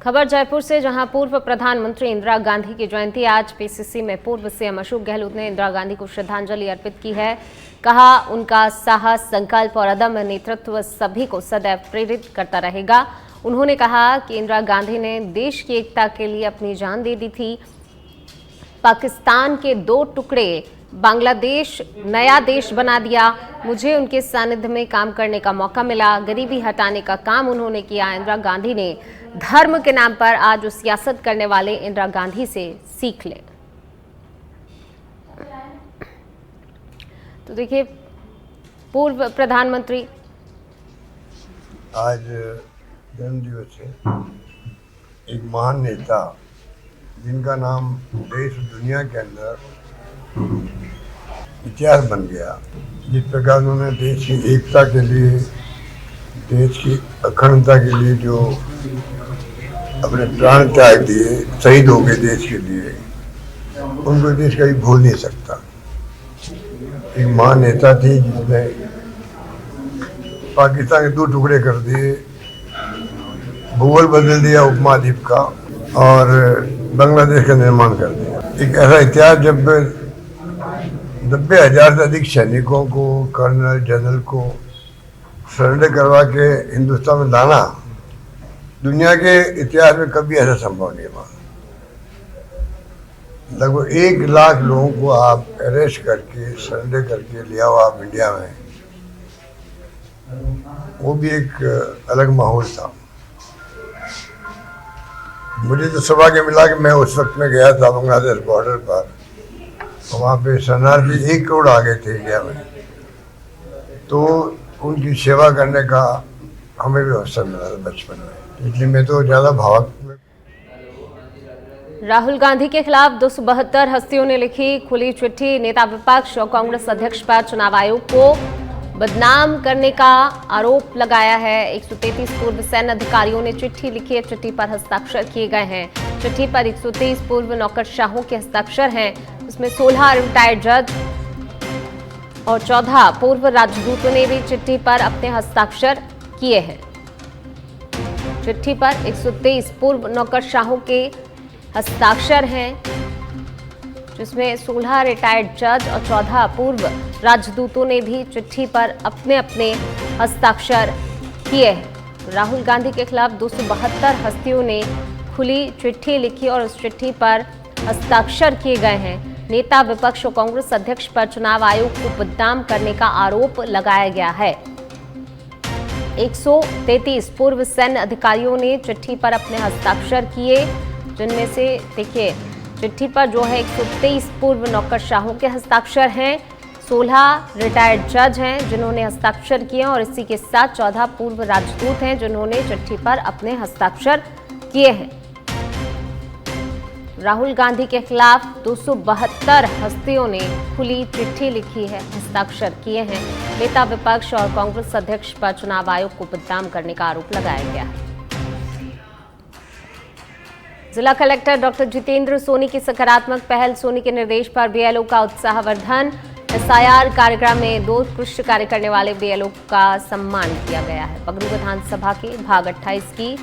खबर जयपुर से, जहां पूर्व प्रधानमंत्री इंदिरा गांधी की जयंती आज। पीसीसी में पूर्व सीएम अशोक गहलोत ने इंदिरा गांधी को श्रद्धांजलि अर्पित की है। कहा, उनका साहस, संकल्प और अदम्य नेतृत्व सभी को सदैव प्रेरित करता रहेगा। उन्होंने कहा कि इंदिरा गांधी ने देश की एकता के लिए अपनी जान दे दी थी। पाकिस्तान के 2 टुकड़े बांग्लादेश नया देश बना दिया। मुझे उनके सानिध्य में काम करने का मौका मिला। गरीबी हटाने का काम उन्होंने किया। इंदिरा गांधी ने धर्म के नाम पर आज उस सियासत करने वाले इंदिरा गांधी से सीख ले। तो देखिए, पूर्व प्रधानमंत्री आज जन्म दिवस है एक महान नेता जिनका नाम देश और दुनिया के अंदर इतिहास बन गया। जिस प्रकार उन्होंने देश की एकता के लिए, देश की अखंडता के लिए जो अपने प्राण त्याग दिए, शहीद हो गए देश के लिए, उनको देश कभी भूल नहीं सकता। एक महान नेता थी जिसने पाकिस्तान के 2 टुकड़े कर दिए, भूगोल बदल दिया उपमहाद्वीप का और बांग्लादेश का निर्माण कर दिया। एक ऐसा इतिहास जब 90,000 से अधिक सैनिकों को, कर्नल जनरल को सरेंडर करवा के हिंदुस्तान में लाना, दुनिया के इतिहास में कभी ऐसा संभव नहीं हुआ। लगभग 1 लाख लोगों को आप अरेस्ट करके, सरेंडर करके लिया हो आप इंडिया में, वो भी एक अलग माहौल था। मुझे तो सौभाग्य मिला कि मैं उस वक्त में गया था बांग्लादेश बॉर्डर पर, और वहाँ पे शरणार्थी 1 करोड़ आ गए थे इंडिया में, तो उनकी सेवा करने का हमें भी अवसर मिला था बचपन में, इसलिए मैं तो ज़्यादा भावुक। राहुल गांधी के खिलाफ 272 हस्तियों ने लिखी खुली चिट्ठी। नेता विपक्ष और कांग्रेस अध्यक्ष पर चुनाव आयोग को बदनाम करने का आरोप लगाया है। 133 पूर्व सैन्य अधिकारियों ने चिट्ठी लिखी है। चिट्ठी पर हस्ताक्षर किए गए हैं। चिट्ठी पर 123 पूर्व नौकरशाहों के हस्ताक्षर हैं। उसमें 16 रिटायर्ड जज और 14 पूर्व राजदूतों ने भी चिट्ठी पर अपने हस्ताक्षर किए हैं। चिट्ठी पर 123 पूर्व नौकरशाहों के हस्ताक्षर हैं, जिसमें 16 रिटायर्ड जज और 14 पूर्व राजदूतों ने भी चिट्ठी पर अपने अपने हस्ताक्षर किए हैं। राहुल गांधी के खिलाफ 272 हस्तियों ने खुली चिट्ठी लिखी और उस चिट्ठी पर हस्ताक्षर किए गए हैं। नेता विपक्ष और कांग्रेस अध्यक्ष पर चुनाव आयोग को बदनाम करने का आरोप लगाया गया है। 133 पूर्व सैन्य अधिकारियों ने चिट्ठी पर अपने हस्ताक्षर किए, जिनमें से देखिए चिट्ठी पर जो है 123 पूर्व नौकरशाहों के हस्ताक्षर हैं, 16 रिटायर्ड जज हैं जिन्होंने हस्ताक्षर किए और इसी के साथ 14 पूर्व राजदूत हैं जिन्होंने चिट्ठी पर अपने हस्ताक्षर किए हैं। राहुल गांधी के खिलाफ 272 हस्तियों ने खुली चिट्ठी लिखी है, हस्ताक्षर किए हैं। नेता विपक्ष और कांग्रेस अध्यक्ष पर चुनाव आयोग को बदनाम करने का आरोप लगाया गया है। जिला कलेक्टर डॉक्टर जितेंद्र सोनी की सकारात्मक पहल। सोनी के निर्देश पर बीएलओ का उत्साहवर्धन। एसआईआर कार्यक्रम में 2 उत्कृष्ट कार्य करने वाले बीएलओ का सम्मान किया गया है। पगलू विधानसभा के भाग 28 की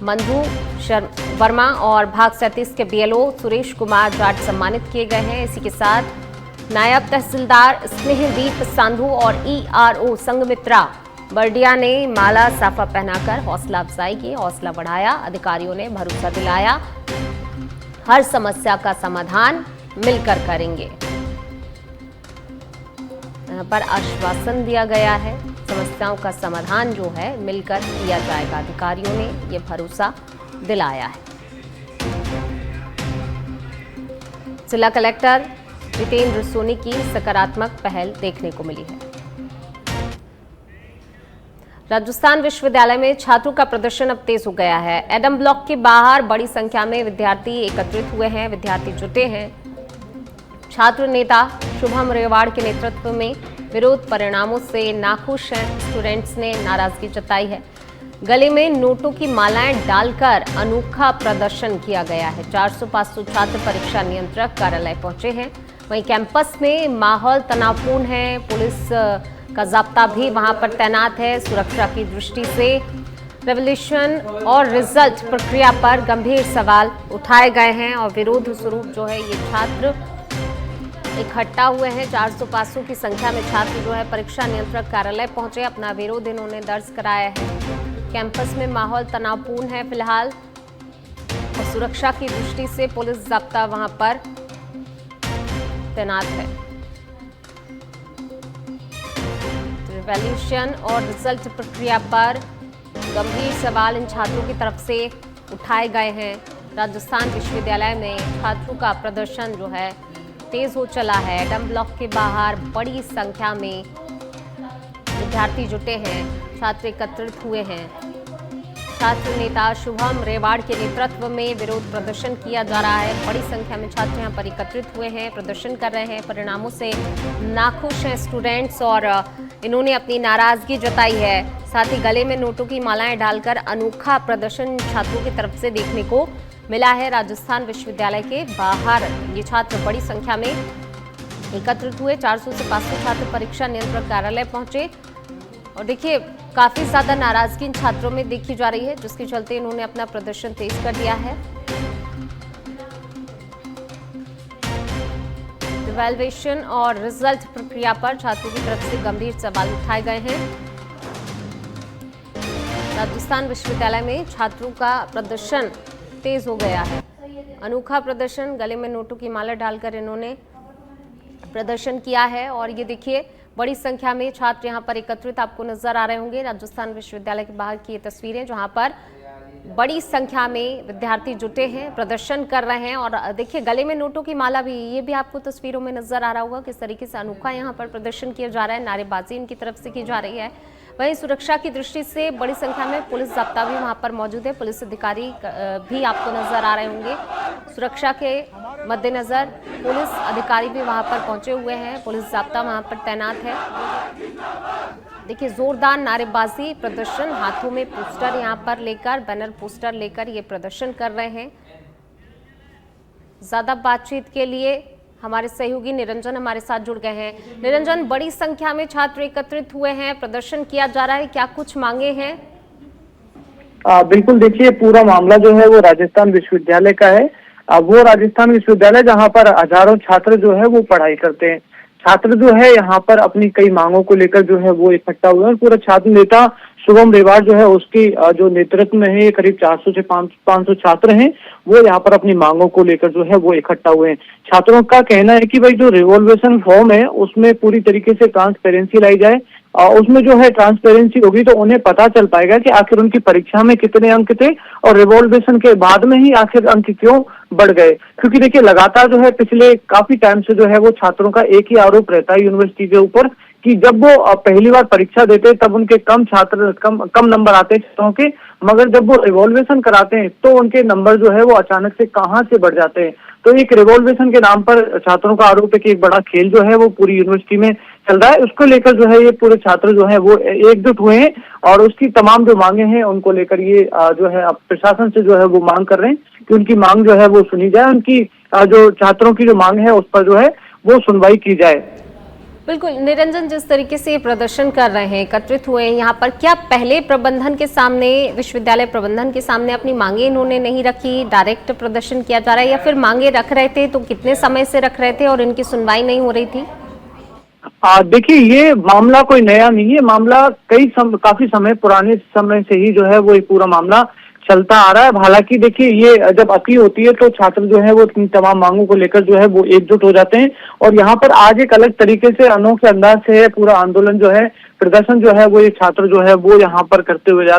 मंजू वर्मा और भाग 37 के बीएलओ सुरेश कुमार जाट सम्मानित किए गए हैं। इसी के साथ नायब तहसीलदार स्नेहदीप सांधु और ईआरओ संगमित्रा बर्डिया ने माला साफा पहनाकर हौसला अफजाई की, हौसला बढ़ाया। अधिकारियों ने भरोसा दिलाया, हर समस्या का समाधान मिलकर करेंगे। यहाँ पर आश्वासन दिया गया है, समस्याओं का समाधान जो है मिलकर किया जाएगा। अधिकारियों ने ये भरोसा दिलाया है। जिला कलेक्टर जितेंद्र सोनी की सकारात्मक पहल देखने को मिली है। राजस्थान विश्वविद्यालय में छात्रों का प्रदर्शन अब तेज हो गया है। एडम ब्लॉक के बाहर बड़ी संख्या में विद्यार्थी एकत्रित हुए हैं, विद्यार्थी जुटे हैं। छात्र नेता शुभम रेवाड़ के नेतृत्व में विरोध परिणामों से नाखुश हैं। स्टूडेंट्स ने नाराजगी जताई है। गले में नोटों की मालाएं डालकर अनोखा प्रदर्शन किया गया है। 400-500 छात्र परीक्षा नियंत्रक कार्यालय पहुंचे हैं। वहीं कैंपस में माहौल तनावपूर्ण है। पुलिस का जाब्ता भी वहां पर तैनात है। सुरक्षा की दृष्टि से रेवोल्यूशन और रिजल्ट प्रक्रिया पर गंभीर सवाल उठाए गए हैं और विरोध स्वरूप जो है ये छात्र इकट्ठा हुए हैं। 400-500 की संख्या में छात्र जो है परीक्षा नियंत्रक कार्यालय पहुंचे, अपना विरोध इन्होंने दर्ज कराया है। कैंपस में माहौल तनावपूर्ण है फिलहाल और सुरक्षा की दृष्टि से पुलिस जाब्ता वहां पर तैनात है। रिवॉल्यूशन और रिजल्ट प्रक्रिया पर गंभीर सवाल इन छात्रों की तरफ से उठाए गए हैं। राजस्थान विश्वविद्यालय में छात्रों का प्रदर्शन जो है तेज हो चला है। एडम ब्लॉक के बाहर बड़ी संख्या में विद्यार्थी जुटे हैं, छात्र एकत्रित हुए हैं। छात्र नेता शुभम रेवाड़ के नेतृत्व में विरोध प्रदर्शन किया जा रहा है। बड़ी संख्या में छात्र यहां पर एकत्रित हुए हैं, प्रदर्शन कर रहे हैं। परिणामों से नाखुश हैं स्टूडेंट्स और इन्होंने अपनी नाराजगी जताई है। साथ ही गले में नोटों की मालाएं डालकर अनोखा प्रदर्शन छात्रों की तरफ से देखने को मिला है। राजस्थान विश्वविद्यालय के बाहर ये छात्र बड़ी संख्या में एकत्रित हुए। 400 से 500 छात्र परीक्षा नियंत्रक कार्यालय पहुंचे और देखिए काफी ज्यादा नाराजगी इन छात्रों में देखी जा रही है, जिसके चलते इन्होंने अपना प्रदर्शन तेज कर दिया है। इवैल्यूएशन और रिजल्ट प्रक्रिया पर छात्रों की तरफ से गंभीर सवाल उठाए गए हैं। राजस्थान विश्वविद्यालय में छात्रों का प्रदर्शन तेज हो गया है। अनोखा प्रदर्शन, गले में नोटों की माला डालकर इन्होंने प्रदर्शन किया है और ये देखिए बड़ी संख्या में छात्र यहां पर एकत्रित आपको नजर आ रहे होंगे। राजस्थान विश्वविद्यालय के बाहर की ये तस्वीरें जहां पर बड़ी संख्या में विद्यार्थी जुटे हैं, प्रदर्शन कर रहे हैं और देखिए गले में नोटों की माला भी, ये भी आपको तस्वीरों में नजर आ रहा होगा किस तरीके से अनोखा यहाँ पर प्रदर्शन किया जा रहा है। नारेबाजी इनकी तरफ से की जा रही है। वहीं सुरक्षा की दृष्टि से बड़ी संख्या में पुलिस जाब्ता भी वहां पर मौजूद है। पुलिस अधिकारी भी आपको नजर आ रहे होंगे। सुरक्षा के मद्देनजर पुलिस अधिकारी भी वहां पर पहुंचे हुए हैं, पुलिस जाब्ता वहां पर तैनात है। देखिए जोरदार नारेबाजी, प्रदर्शन, हाथों में पोस्टर यहाँ पर लेकर, बैनर पोस्टर लेकर ये प्रदर्शन कर रहे हैं। ज्यादा बातचीत के लिए हमारे सहयोगी निरंजन हमारे साथ जुड़ गए हैं। निरंजन, बड़ी संख्या में छात्र एकत्रित हुए हैं, प्रदर्शन किया जा रहा है, क्या कुछ मांगे हैं? बिल्कुल, देखिए पूरा मामला जो है वो राजस्थान विश्वविद्यालय का है। वो राजस्थान विश्वविद्यालय जहाँ पर हजारों छात्र जो है वो पढ़ाई करते हैं। छात्र जो है यहाँ पर अपनी कई मांगों को लेकर जो है वो इकट्ठा हुए हैं। पूरा छात्र नेता शुभम रेवाड़ जो है उसकी जो नेतृत्व में है, करीब 400 से 500 छात्र हैं, वो यहाँ पर अपनी मांगों को लेकर जो है वो इकट्ठा हुए हैं। छात्रों का कहना है कि भाई जो रिवॉल्यूशन फॉर्म है उसमें पूरी तरीके से ट्रांसपेरेंसी लाई जाए। उसमें जो है ट्रांसपेरेंसी होगी तो उन्हें पता चल पाएगा कि आखिर उनकी परीक्षा में कितने अंक थे और रिवॉल्यूशन के बाद में ही आखिर अंक क्यों बढ़ गए। क्योंकि देखिए लगातार जो है पिछले काफी टाइम से जो है वो छात्रों का एक ही आरोप रहता है यूनिवर्सिटी के ऊपर कि जब वो पहली बार परीक्षा देते तब उनके कम नंबर आते हैं छात्रों के, मगर जब वो रिवॉल्यूशन कराते हैं तो उनके नंबर जो है वो अचानक से कहां से बढ़ जाते हैं। तो एक रिवॉल्यूशन के नाम पर छात्रों का आरोप है कि एक बड़ा खेल जो है वो पूरी यूनिवर्सिटी में चल रहा है। उसको लेकर जो है ये पूरे छात्र जो है वो एकजुट हुए हैं और उसकी तमाम जो मांगे हैं उनको लेकर ये जो है प्रशासन से जो है वो मांग कर रहे हैं कि उनकी मांग जो है वो सुनी जाए, उनकी जो छात्रों की जो मांग है उस पर जो है वो सुनवाई की जाए। बिल्कुल निरंजन, जिस तरीके से प्रदर्शन कर रहे हैं, एकत्रित हुए हैं यहाँ पर, क्या पहले प्रबंधन के सामने, विश्वविद्यालय प्रबंधन के सामने अपनी मांगे इन्होंने नहीं रखी, डायरेक्ट प्रदर्शन किया जा रहा है, या फिर मांगे रख रहे थे तो कितने समय से रख रहे थे और इनकी सुनवाई नहीं हो रही थी? देखिए ये मामला कोई नया नहीं है। मामला काफी समय पुराने समय से ही जो है वो ये पूरा मामला चलता आ रहा है। हालांकि देखिए ये जब अपील होती है तो छात्र जो है वो अपनी तमाम मांगों को लेकर जो है वो एकजुट हो जाते हैं और यहाँ पर आज एक अलग तरीके से अनोखे अंदाज से पूरा आंदोलन जो है, प्रदर्शन जो है वो ये छात्र जो है वो यहाँ पर करते हुए आ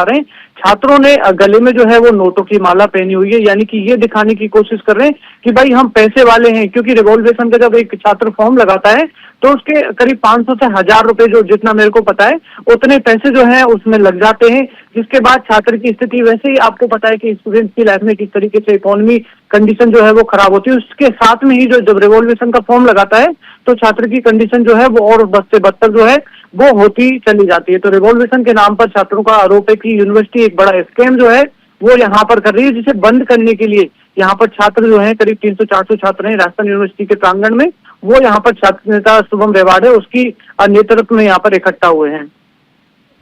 रहे हैं। छात्रों ने गले में जो है वो नोटों की माला पहनी हुई है, यानी कि ये दिखाने की कोशिश कर रहे हैं कि भाई हम पैसे वाले हैं। क्योंकि रिवॉल्यूशन का जब एक छात्र फॉर्म लगाता है तो उसके करीब 500 से 1000 रुपए, जो जितना मेरे को पता है उतने पैसे जो है उसमें लग जाते हैं। जिसके बाद छात्र की स्थिति, वैसे ही आपको पता है कि स्टूडेंट की लाइफ में किस तरीके से इकोनॉमी कंडीशन जो है वो खराब होती है। उसके साथ में ही जब रिवॉल्यूशन का फॉर्म लगाता है तो छात्र की कंडीशन जो है वो और बद से बदतर जो है वो होती चली जाती है। तो रिवॉल्यूशन के नाम पर छात्रों का आरोप है कि यूनिवर्सिटी एक बड़ा स्कैम जो है वो यहाँ पर कर रही है, जिसे बंद करने के लिए यहाँ पर छात्र जो है करीब 300-400 छात्र हैं राजस्थान यूनिवर्सिटी के प्रांगण में, वो यहाँ पर छात्र नेता शुभम रेवाड़ है उसकी नेतृत्व में यहाँ पर इकट्ठा हुए हैं।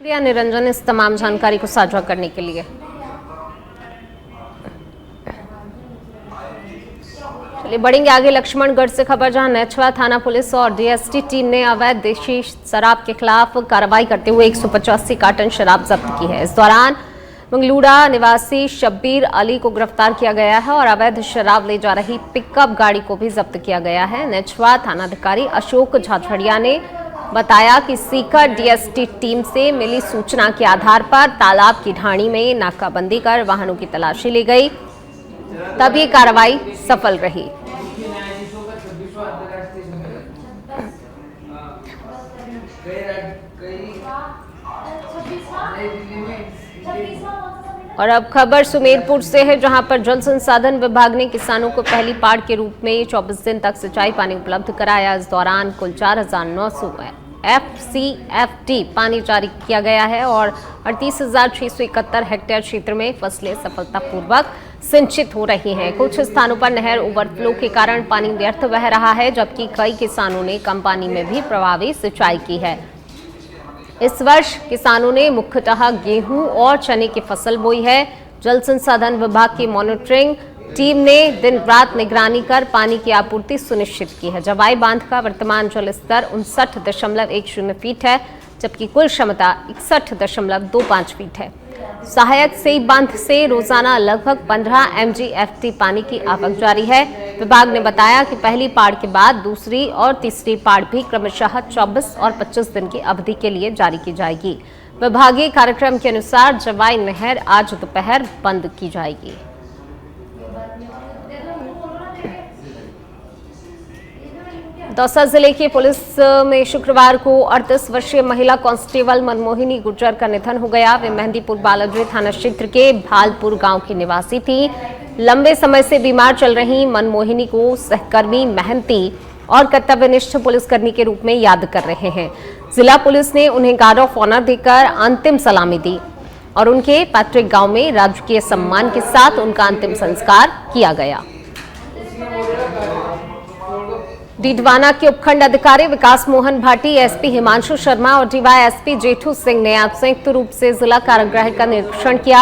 प्रिया निरंजन इस तमाम जानकारी को साझा करने के लिए। चलिए बढ़ेंगे आगे लक्ष्मणगढ़ से खबर, जहां नेछवा थाना पुलिस और डीएसटी टीम ने अवैध देशी शराब के खिलाफ कार्रवाई करते हुए 185 कार्टन शराब जब्त की है। इस दौरान मंगलूड़ा निवासी शब्बीर अली को गिरफ्तार किया गया है और अवैध शराब ले जा रही पिकअप गाड़ी को भी जब्त किया गया है। नेछवा थानाधिकारी अशोक झाझड़िया ने बताया कि सीकर डीएसटी टीम से मिली सूचना के आधार पर तालाब की ढाणी में नाकाबंदी कर वाहनों की तलाशी ली गई, तब ये कार्रवाई सफल रही। और अब खबर सुमेरपुर से है, जहां पर जल संसाधन विभाग ने किसानों को पहली पाड़ के रूप में 24 दिन तक सिंचाई पानी उपलब्ध कराया। इस दौरान कुल 4,900 FCFT पानी जारी किया गया है और 38,671 हेक्टेयर क्षेत्र में फसलें सफलतापूर्वक सिंचित हो रही हैं। कुछ स्थानों पर नहर ओवरफ्लो के कारण पानी व्यर्थ बह रहा है, जबकि कई किसानों ने कम पानी में भी प्रभावी सिंचाई की है। इस वर्ष किसानों ने मुख्यतः गेहूं और चने की फसल बोई है। जल संसाधन विभाग की मॉनिटरिंग टीम ने दिन रात निगरानी कर पानी की आपूर्ति सुनिश्चित की है। जवाई बांध का वर्तमान जल स्तर 59.10 फीट है, जबकि कुल क्षमता 61.25 फीट है। सहायक सेई बांध से रोजाना लगभग 15 MGFT पानी की आवक जारी है। विभाग ने बताया कि पहली पाड़ के बाद दूसरी और तीसरी पाड़ भी क्रमशः 24 और 25 दिन की अवधि के लिए जारी की जाएगी। विभागीय कार्यक्रम के अनुसार जवाई नहर आज दोपहर बंद की जाएगी। दौसा जिले की पुलिस में शुक्रवार को 38 वर्षीय महिला कांस्टेबल मनमोहिनी गुर्जर का निधन हो गया। वे मेहंदीपुर बालाजी थाना क्षेत्र के भालपुर गांव की निवासी थी। लंबे समय से बीमार चल रही मनमोहिनी को सहकर्मी, मेहनती और कर्तव्यनिष्ठ पुलिसकर्मी के रूप में याद कर रहे हैं। जिला पुलिस ने उन्हें गार्ड ऑफ ऑनर देकर अंतिम सलामी दी और उनके पैतृक गांव में राजकीय सम्मान के साथ उनका अंतिम संस्कार किया गया। डीडवाना के उपखंड अधिकारी विकास मोहन भाटी, एसपी हिमांशु शर्मा और डीवाईएसपी जेठू सिंह ने आज संयुक्त रूप से जिला कारागृह का निरीक्षण किया।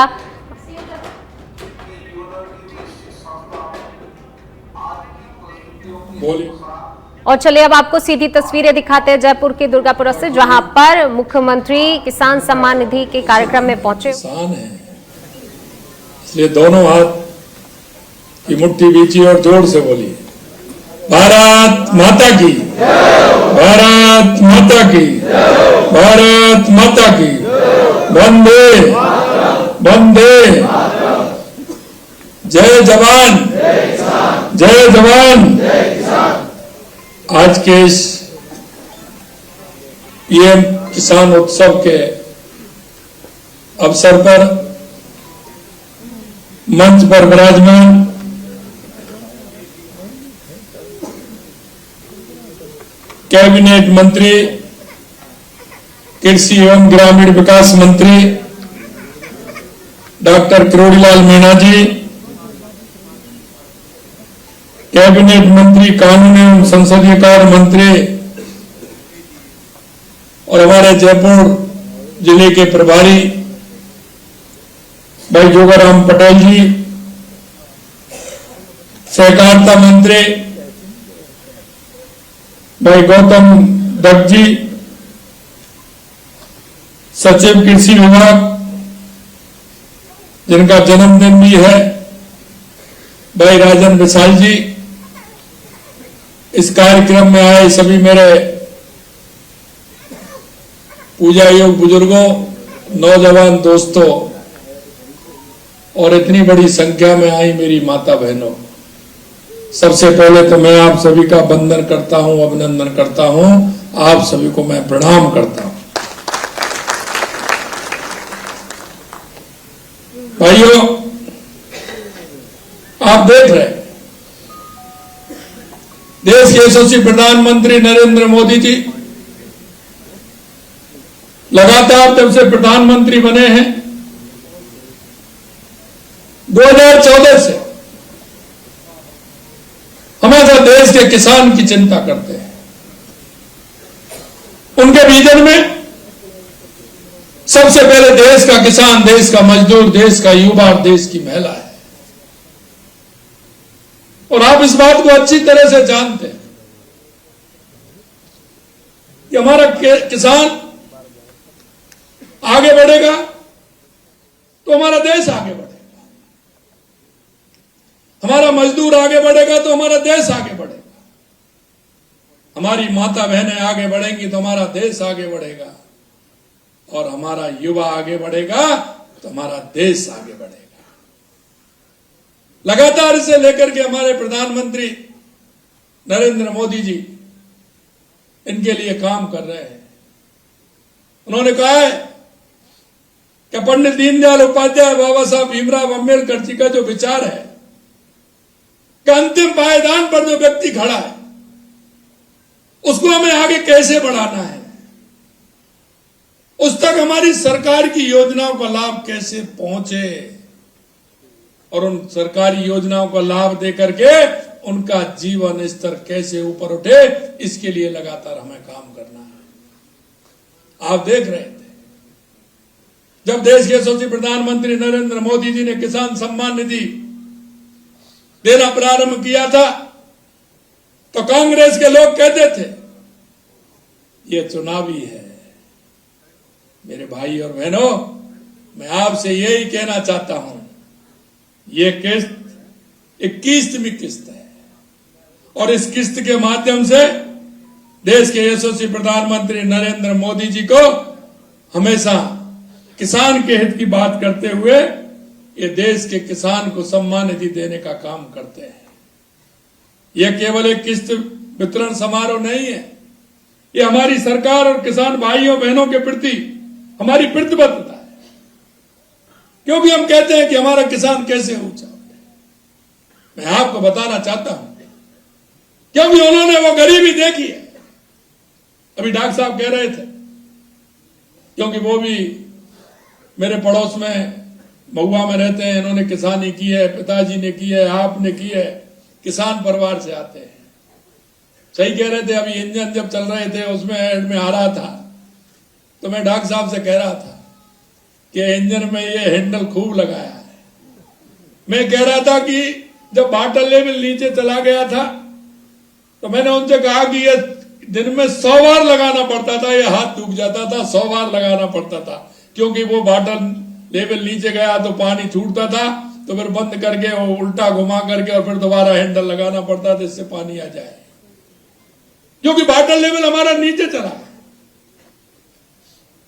और चलिए अब आपको सीधी तस्वीरें दिखाते हैं जयपुर के दुर्गापुरा से, जहां पर मुख्यमंत्री किसान सम्मान निधि के कार्यक्रम में पहुंचे। किसान है, इसलिए दोनों हाथ की मुट्ठी बीची और जोर से बोलिए, भारत माता की, भारत माता की, भारत माता की, वंदे वंदे, जय जवान, जय जवान। आज के इस पीएम किसान उत्सव के अवसर पर मंच पर विराजमान कैबिनेट मंत्री, कृषि एवं ग्रामीण विकास मंत्री डॉक्टर किरोड़ीलाल मीणा जी, कैबिनेट मंत्री कानून एवं संसदीय कार्य मंत्री और हमारे जयपुर जिले के प्रभारी भाई जोगाराम पटेल जी, सहकारिता मंत्री भाई गौतम दत्त जी, सचिव कृषि विभाग जिनका जन्मदिन भी है भाई राजन विशाल जी, इस कार्यक्रम में आए सभी मेरे पूजा योग बुजुर्गों, नौजवान दोस्तों और इतनी बड़ी संख्या में आई मेरी माता बहनों, सबसे पहले तो मैं आप सभी का वंदन करता हूं, अभिनंदन करता हूं। आप सभी को मैं प्रणाम करता हूं। भाइयों, आप देख रहे हैं देश के यशस्वी प्रधानमंत्री नरेंद्र मोदी जी लगातार जब से प्रधानमंत्री बने हैं 2014 से हमेशा देश के किसान की चिंता करते हैं। उनके विजन में सबसे पहले देश का किसान, देश का मजदूर, देश का युवा और देश की महिला है। और आप इस बात को अच्छी तरह से जानते हैं कि हमारा किसान आगे बढ़ेगा तो हमारा देश आगे बढ़ेगा, हमारा मजदूर आगे बढ़ेगा तो हमारा देश आगे बढ़ेगा, हमारी माता बहनें आगे बढ़ेंगी तो हमारा देश आगे बढ़ेगा, और हमारा युवा आगे बढ़ेगा तो हमारा देश आगे बढ़ेगा। लगातार इसे लेकर के हमारे प्रधानमंत्री नरेंद्र मोदी जी इनके लिए काम कर रहे हैं। उन्होंने कहा है कि पंडित दीनदयाल उपाध्याय, बाबा साहब भीमराव अम्बेडकर जी का जो विचार है कि अंतिम पायदान पर जो व्यक्ति खड़ा है उसको हमें आगे कैसे बढ़ाना है, उस तक हमारी सरकार की योजनाओं का लाभ कैसे पहुंचे, और उन सरकारी योजनाओं का लाभ देकर के उनका जीवन स्तर कैसे ऊपर उठे, इसके लिए लगातार हमें काम करना है। आप देख रहे थे जब देश के यशस्वी प्रधानमंत्री नरेंद्र मोदी जी ने किसान सम्मान निधि देना प्रारंभ किया था तो कांग्रेस के लोग कहते थे ये चुनावी है। मेरे भाई और बहनों, मैं आपसे यही कहना चाहता हूं, ये किस्त 21वीं किस्त है, और इस किस्त के माध्यम से देश के यशस्वी प्रधानमंत्री नरेंद्र मोदी जी को हमेशा किसान के हित की बात करते हुए ये देश के किसान को सम्मान निधि देने का काम करते हैं। यह केवल एक किस्त वितरण समारोह नहीं है, ये हमारी सरकार और किसान भाइयों बहनों के प्रति हमारी प्रतिबद्धता है, क्योंकि हम कहते हैं कि हमारा किसान कैसे ऊंचा उठे। मैं आपको बताना चाहता हूं क्योंकि उन्होंने वो गरीबी देखी है। अभी डॉक्टर साहब कह रहे थे, क्योंकि वो भी मेरे पड़ोस में महुआ में रहते हैं, इन्होंने किसानी की है, पिताजी ने की है, आपने की है, किसान परिवार से आते हैं। सही कह रहे थे, अभी इंजन जब चल रहे थे उसमें एड में आ रहा था तो मैं डॉक्टर साहब से कह रहा था कि इंजन में ये हैंडल खूब लगाया है। मैं कह रहा था कि जब वाटर लेवल नीचे चला गया था तो मैंने उनसे कहा कि ये दिन में 100 बार लगाना पड़ता था, ये हाथ दुख जाता था, 100 बार लगाना पड़ता था, क्योंकि वो वाटर लेवल नीचे गया तो पानी छूटता था, तो फिर बंद करके वो उल्टा घुमा करके और फिर दोबारा हैंडल लगाना पड़ता था इससे पानी आ जाए, क्योंकि वाटर लेवल हमारा नीचे चला।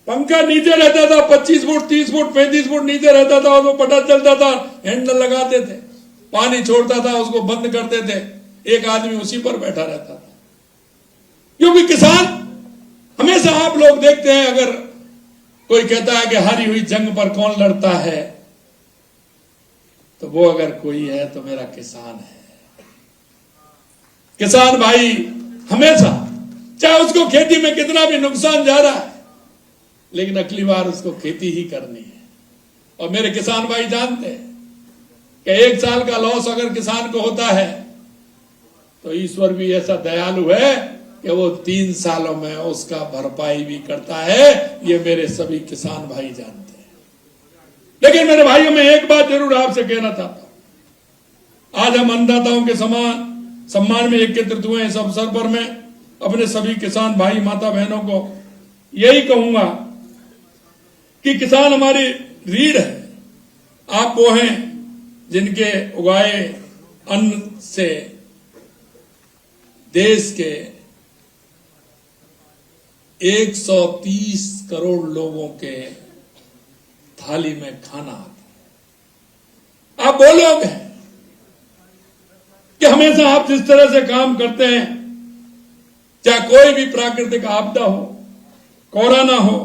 पंखा नीचे रहता था, 25 फुट 30 फुट 35 फुट नीचे रहता था, और वो पता चलता था, हैंडल लगाते थे, पानी छोड़ता था, उसको बंद करते थे, एक आदमी उसी पर बैठा रहता था। क्योंकि किसान हमेशा, आप लोग देखते हैं, अगर कोई कहता है कि हारी हुई जंग पर कौन लड़ता है, तो वो अगर कोई है तो मेरा किसान है। किसान भाई हमेशा, चाहे उसको खेती में कितना भी नुकसान जा रहा है, लेकिन अगली बार उसको खेती ही करनी है। और मेरे किसान भाई जानते हैं कि 1 साल का लॉस अगर किसान को होता है तो ईश्वर भी ऐसा दयालु है कि वो 3 सालों में उसका भरपाई भी करता है। ये मेरे सभी किसान भाई जानते हैं। लेकिन मेरे भाइयों, मैं एक बात जरूर आपसे कहना चाहता हूं, आज हम अन्नदाताओं के सम्मान में एकत्रित हुए इस अवसर पर मैं अपने सभी किसान भाई माता बहनों को यही कहूंगा कि किसान हमारी रीढ़ है। आप वो हैं जिनके उगाए अन्न से देश के 130 करोड़ लोगों के थाली में खाना आता है। आप वो लोग हैं कि हमेशा आप जिस तरह से काम करते हैं, चाहे कोई भी प्राकृतिक आपदा हो, कोरोना हो,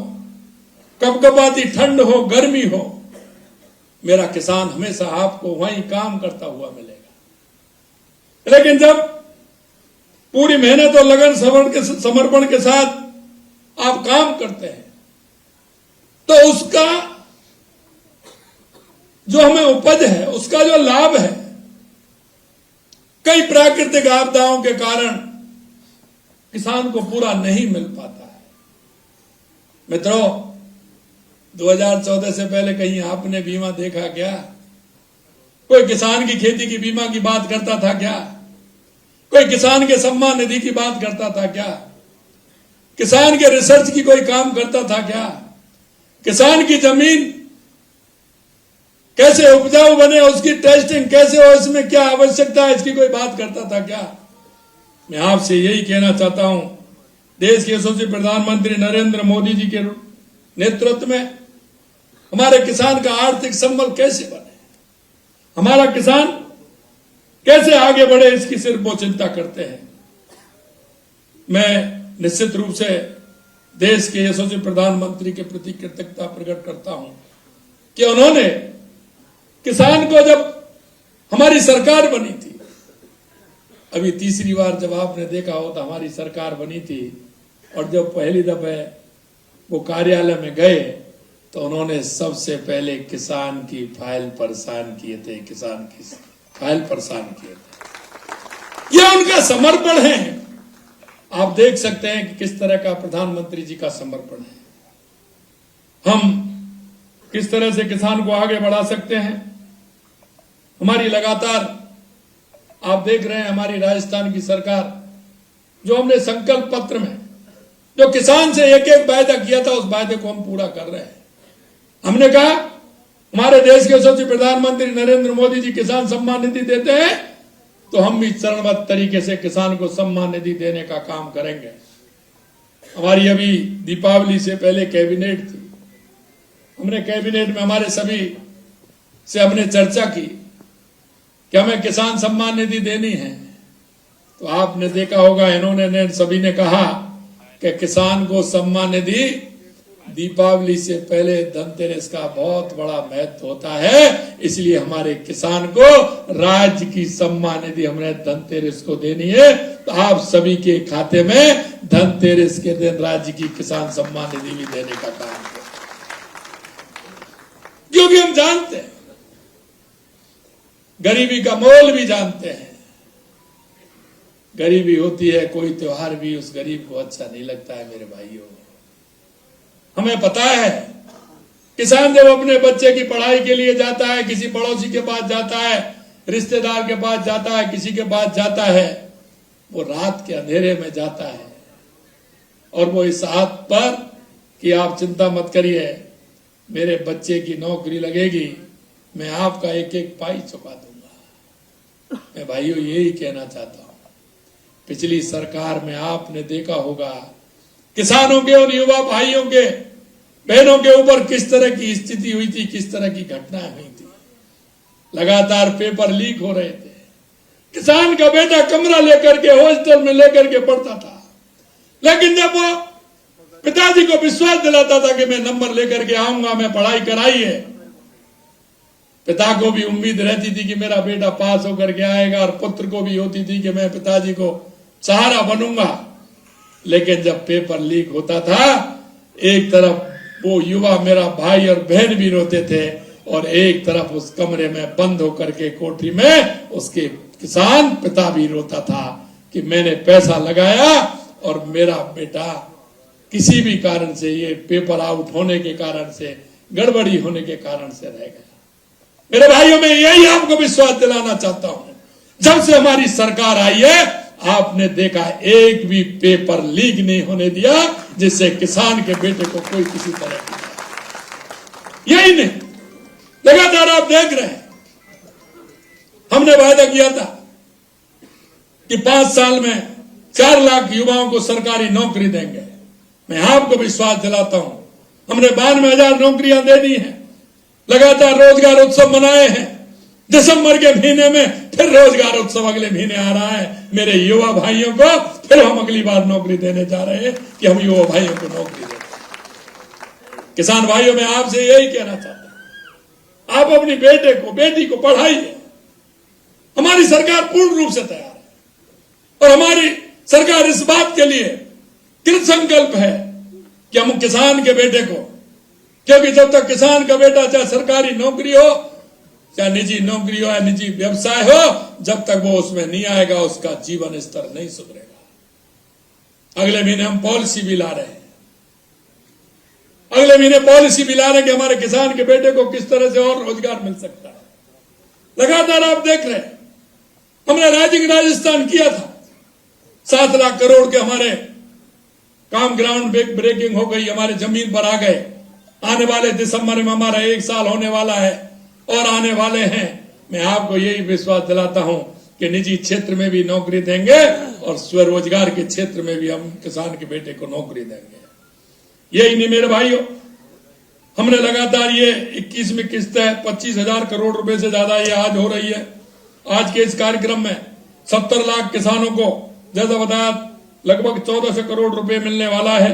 कपकपाती ठंड हो, गर्मी हो, मेरा किसान हमेशा आपको वहीं काम करता हुआ मिलेगा। लेकिन जब पूरी मेहनत और लगन समर्पण के साथ आप काम करते हैं तो उसका जो हमें उपज है, उसका जो लाभ है, कई प्राकृतिक आपदाओं के कारण किसान को पूरा नहीं मिल पाता है। मित्रों, 2014 से पहले कहीं आपने बीमा देखा क्या? कोई किसान की खेती की बीमा की बात करता था क्या? कोई किसान के सम्मान निधि की बात करता था क्या? किसान के रिसर्च की कोई काम करता था क्या? किसान की जमीन कैसे उपजाऊ बने, उसकी टेस्टिंग कैसे हो, इसमें क्या आवश्यकता है, इसकी कोई बात करता था क्या? मैं आपसे यही कहना चाहता हूं, देश के यशस्वी प्रधानमंत्री नरेंद्र मोदी जी के नेतृत्व में हमारे किसान का आर्थिक संबल कैसे बने, हमारा किसान कैसे आगे बढ़े, इसकी सिर्फ वो चिंता करते हैं। मैं निश्चित रूप से देश के यशस्वी प्रधानमंत्री के प्रति कृतज्ञता प्रकट करता हूं कि उन्होंने किसान को, जब हमारी सरकार बनी थी, अभी तीसरी बार जब आपने देखा हो तो हमारी सरकार बनी थी, और जब पहली दफे वो कार्यालय में गए तो उन्होंने सबसे पहले किसान की फाइल परेशान किए थे, किसान की फाइल परेशान किए थे। यह उनका समर्पण है। आप देख सकते हैं कि किस तरह का प्रधानमंत्री जी का समर्पण है। हम किस तरह से किसान को आगे बढ़ा सकते हैं। हमारी लगातार, आप देख रहे हैं, हमारी राजस्थान की सरकार, जो हमने संकल्प पत्र में जो किसान से एक एक वायदा किया था, उस वायदे को हम पूरा कर रहे हैं। हमने कहा हमारे देश के यशस्वी प्रधानमंत्री नरेंद्र मोदी जी किसान सम्मान निधि देते हैं, तो हम भी चरणबद्ध तरीके से किसान को सम्मान निधि देने का काम करेंगे। हमारी अभी दीपावली से पहले कैबिनेट थी, हमने कैबिनेट में हमारे सभी से हमने चर्चा की कि हमें किसान सम्मान निधि देनी है। तो आपने देखा होगा, इन्होंने सभी ने कहा कि किसान को सम्मान निधि दीपावली से पहले धनतेरस का बहुत बड़ा महत्व होता है, इसलिए हमारे किसान को राज्य की सम्मान निधि हमने धनतेरस को देनी है। तो आप सभी के खाते में धनतेरस के दिन राज्य की किसान सम्मान निधि भी देने का काम करें, क्योंकि हम जानते हैं, गरीबी का मोल भी जानते हैं। गरीबी होती है, कोई त्योहार भी उस गरीब को अच्छा नहीं लगता है। मेरे भाइयों, हमें पता है, किसान जब अपने बच्चे की पढ़ाई के लिए जाता है, किसी पड़ोसी के पास जाता है, रिश्तेदार के पास जाता है, किसी के पास जाता है, वो रात के अंधेरे में जाता है, और वो इस हाथ पर कि आप चिंता मत करिए, मेरे बच्चे की नौकरी लगेगी, मैं आपका एक एक पाई चुका दूंगा। मैं भाइयों यही कहना चाहता हूं। पिछली सरकार में आपने देखा होगा, किसानों के और युवा भाइयों के, बहनों के ऊपर किस तरह की स्थिति हुई थी, किस तरह की घटनाएं हुई थी। लगातार पेपर लीक हो रहे थे। किसान का बेटा कमरा लेकर के हॉस्टल में लेकर के पढ़ता था, लेकिन जब वो पिताजी को विश्वास दिलाता था कि मैं नंबर लेकर के आऊंगा, मैं पढ़ाई कराई है, पिता को भी उम्मीद रहती थी कि मेरा बेटा पास होकर के आएगा, और पुत्र को भी होती थी कि मैं पिताजी को सहारा बनूंगा। लेकिन जब पेपर लीक होता था, एक तरफ वो युवा मेरा भाई और बहन भी रोते थे, और एक तरफ उस कमरे में बंद होकर के कोठरी में उसके किसान पिता भी रोता था कि मैंने पैसा लगाया और मेरा बेटा किसी भी कारण से, ये पेपर आउट होने के कारण से, गड़बड़ी होने के कारण से रह गया। मेरे भाइयों, मैं यही आपको विश्वास दिलाना चाहता हूं, जब से हमारी सरकार आई है, आपने देखा एक भी पेपर लीक नहीं होने दिया जिससे किसान के बेटे को कोई किसी तरह की, यही नहीं, लगातार आप देख रहे हैं, हमने वायदा किया था कि 5 साल में 4 लाख युवाओं को सरकारी नौकरी देंगे। मैं आपको विश्वास दिलाता हूं, हमने 92,000 नौकरियां दे दी हैं। लगातार रोजगार उत्सव मनाए हैं। दिसंबर के महीने में फिर रोजगार उत्सव अगले महीने आ रहा है। मेरे युवा भाइयों को फिर हम अगली बार नौकरी देने जा रहे हैं कि हम युवा भाइयों को नौकरी दें। किसान भाइयों, मैं आपसे यही कहना चाहता हूं, आप अपनी बेटे को, बेटी को पढ़ाइए। हमारी सरकार पूर्ण रूप से तैयार है, और हमारी सरकार इस बात के लिए कृत संकल्प है कि हम किसान के बेटे को, क्योंकि जब तक किसान का बेटा चाहे सरकारी नौकरी हो, चाहे निजी नौकरी हो या निजी व्यवसाय हो, जब तक वो उसमें नहीं आएगा, उसका जीवन स्तर नहीं सुधरेगा। अगले महीने हम पॉलिसी भी ला रहे हैं। अगले महीने पॉलिसी भी ला रहे हैं कि हमारे किसान के बेटे को किस तरह से और रोजगार मिल सकता है। लगातार आप देख रहे हैं, हमने राइजिंग राजस्थान किया था, 7 लाख करोड़ के हमारे काम ग्राउंड ब्रेकिंग हो गई, हमारे जमीन पर आ गए। आने वाले दिसंबर में हमारा 1 साल होने वाला है और आने वाले हैं। मैं आपको यही विश्वास दिलाता हूं कि निजी क्षेत्र में भी नौकरी देंगे और स्वरोजगार के क्षेत्र में भी हम किसान के बेटे को नौकरी देंगे। यही नहीं मेरे भाइयों, हमने लगातार ये 21वीं किस्त है, 25,000 करोड़ रुपए से ज्यादा ये आज हो रही है। आज के इस कार्यक्रम में 70 लाख किसानों को जैसा बताया लगभग 1400 करोड़ रुपए मिलने वाला है।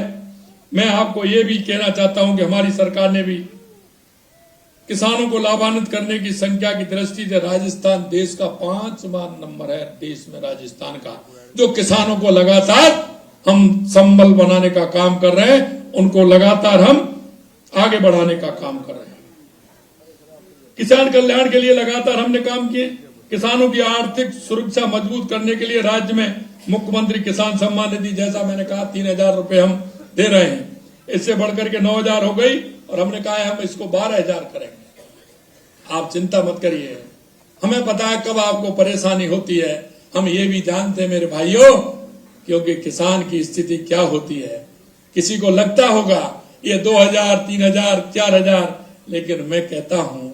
मैं आपको ये भी कहना चाहता हूं कि हमारी सरकार ने भी किसानों को लाभान्वित करने की संख्या की दृष्टि से राजस्थान देश का 5वां नंबर है, देश में राजस्थान का, जो किसानों को लगातार हम संबल बनाने का काम कर रहे हैं, उनको लगातार हम आगे बढ़ाने का काम कर रहे हैं। किसान कल्याण के लिए लगातार हमने काम किए। किसानों की आर्थिक सुरक्षा मजबूत करने के लिए राज्य में मुख्यमंत्री किसान सम्मान निधि, जैसा मैंने कहा, 3,000 रुपए हम दे रहे हैं। इससे बढ़कर के 9,000 हो गई और हमने कहा है हम इसको 12,000 करेंगे। आप चिंता मत करिए, हमें पता है कब आपको परेशानी होती है, हम ये भी जानते हैं मेरे भाइयों, क्योंकि किसान की स्थिति क्या होती है। किसी को लगता होगा ये 2,000, 3,000, 4,000, लेकिन मैं कहता हूं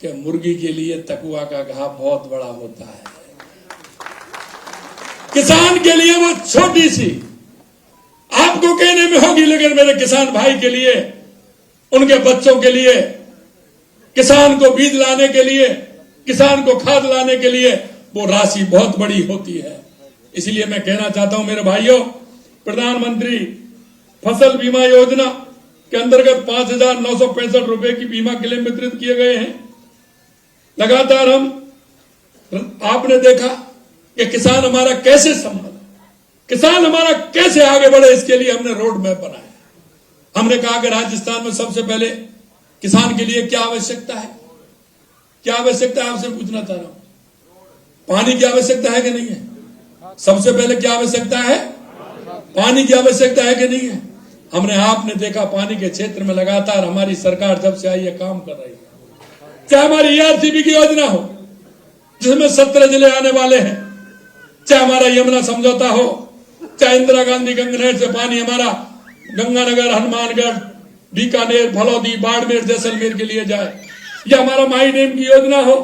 कि मुर्गी के लिए तकुआ का घाव बहुत बड़ा होता है। किसान के लिए वो छोटी सी आपको कहने में होगी, लेकिन मेरे किसान भाई के लिए, उनके बच्चों के लिए, किसान को बीज लाने के लिए, किसान को खाद लाने के लिए वो राशि बहुत बड़ी होती है। इसलिए मैं कहना चाहता हूं मेरे भाइयों, प्रधानमंत्री फसल बीमा योजना के अंतर्गत 5,965 रुपए की बीमा क्लेम वितरित किए गए हैं। लगातार हम, आपने देखा कि किसान हमारा कैसे संभल, किसान हमारा कैसे आगे बढ़े, इसके लिए हमने रोड मैप बनाया। हमने कहा कि राजस्थान में सबसे पहले किसान के लिए क्या आवश्यकता है, क्या आवश्यकता है, आपसे पूछना चाह रहा हूं। पानी की आवश्यकता है कि नहीं है? सबसे पहले क्या आवश्यकता है? पानी की आवश्यकता है कि नहीं है? हमने, आपने देखा, पानी के क्षेत्र में लगातार हमारी सरकार जब से आई है काम कर रही है। चाहे हमारी ERCB की योजना हो जिसमें 17 जिले आने वाले हैं, चाहे हमारा यमुना समझौता हो, चाहे इंदिरा गांधी गंगनहर से पानी हमारा गंगानगर, हनुमानगढ़, बीकानेर, फलौदी, बाड़मेर, जैसलमेर के लिए जाए, या हमारा माई डैम की योजना हो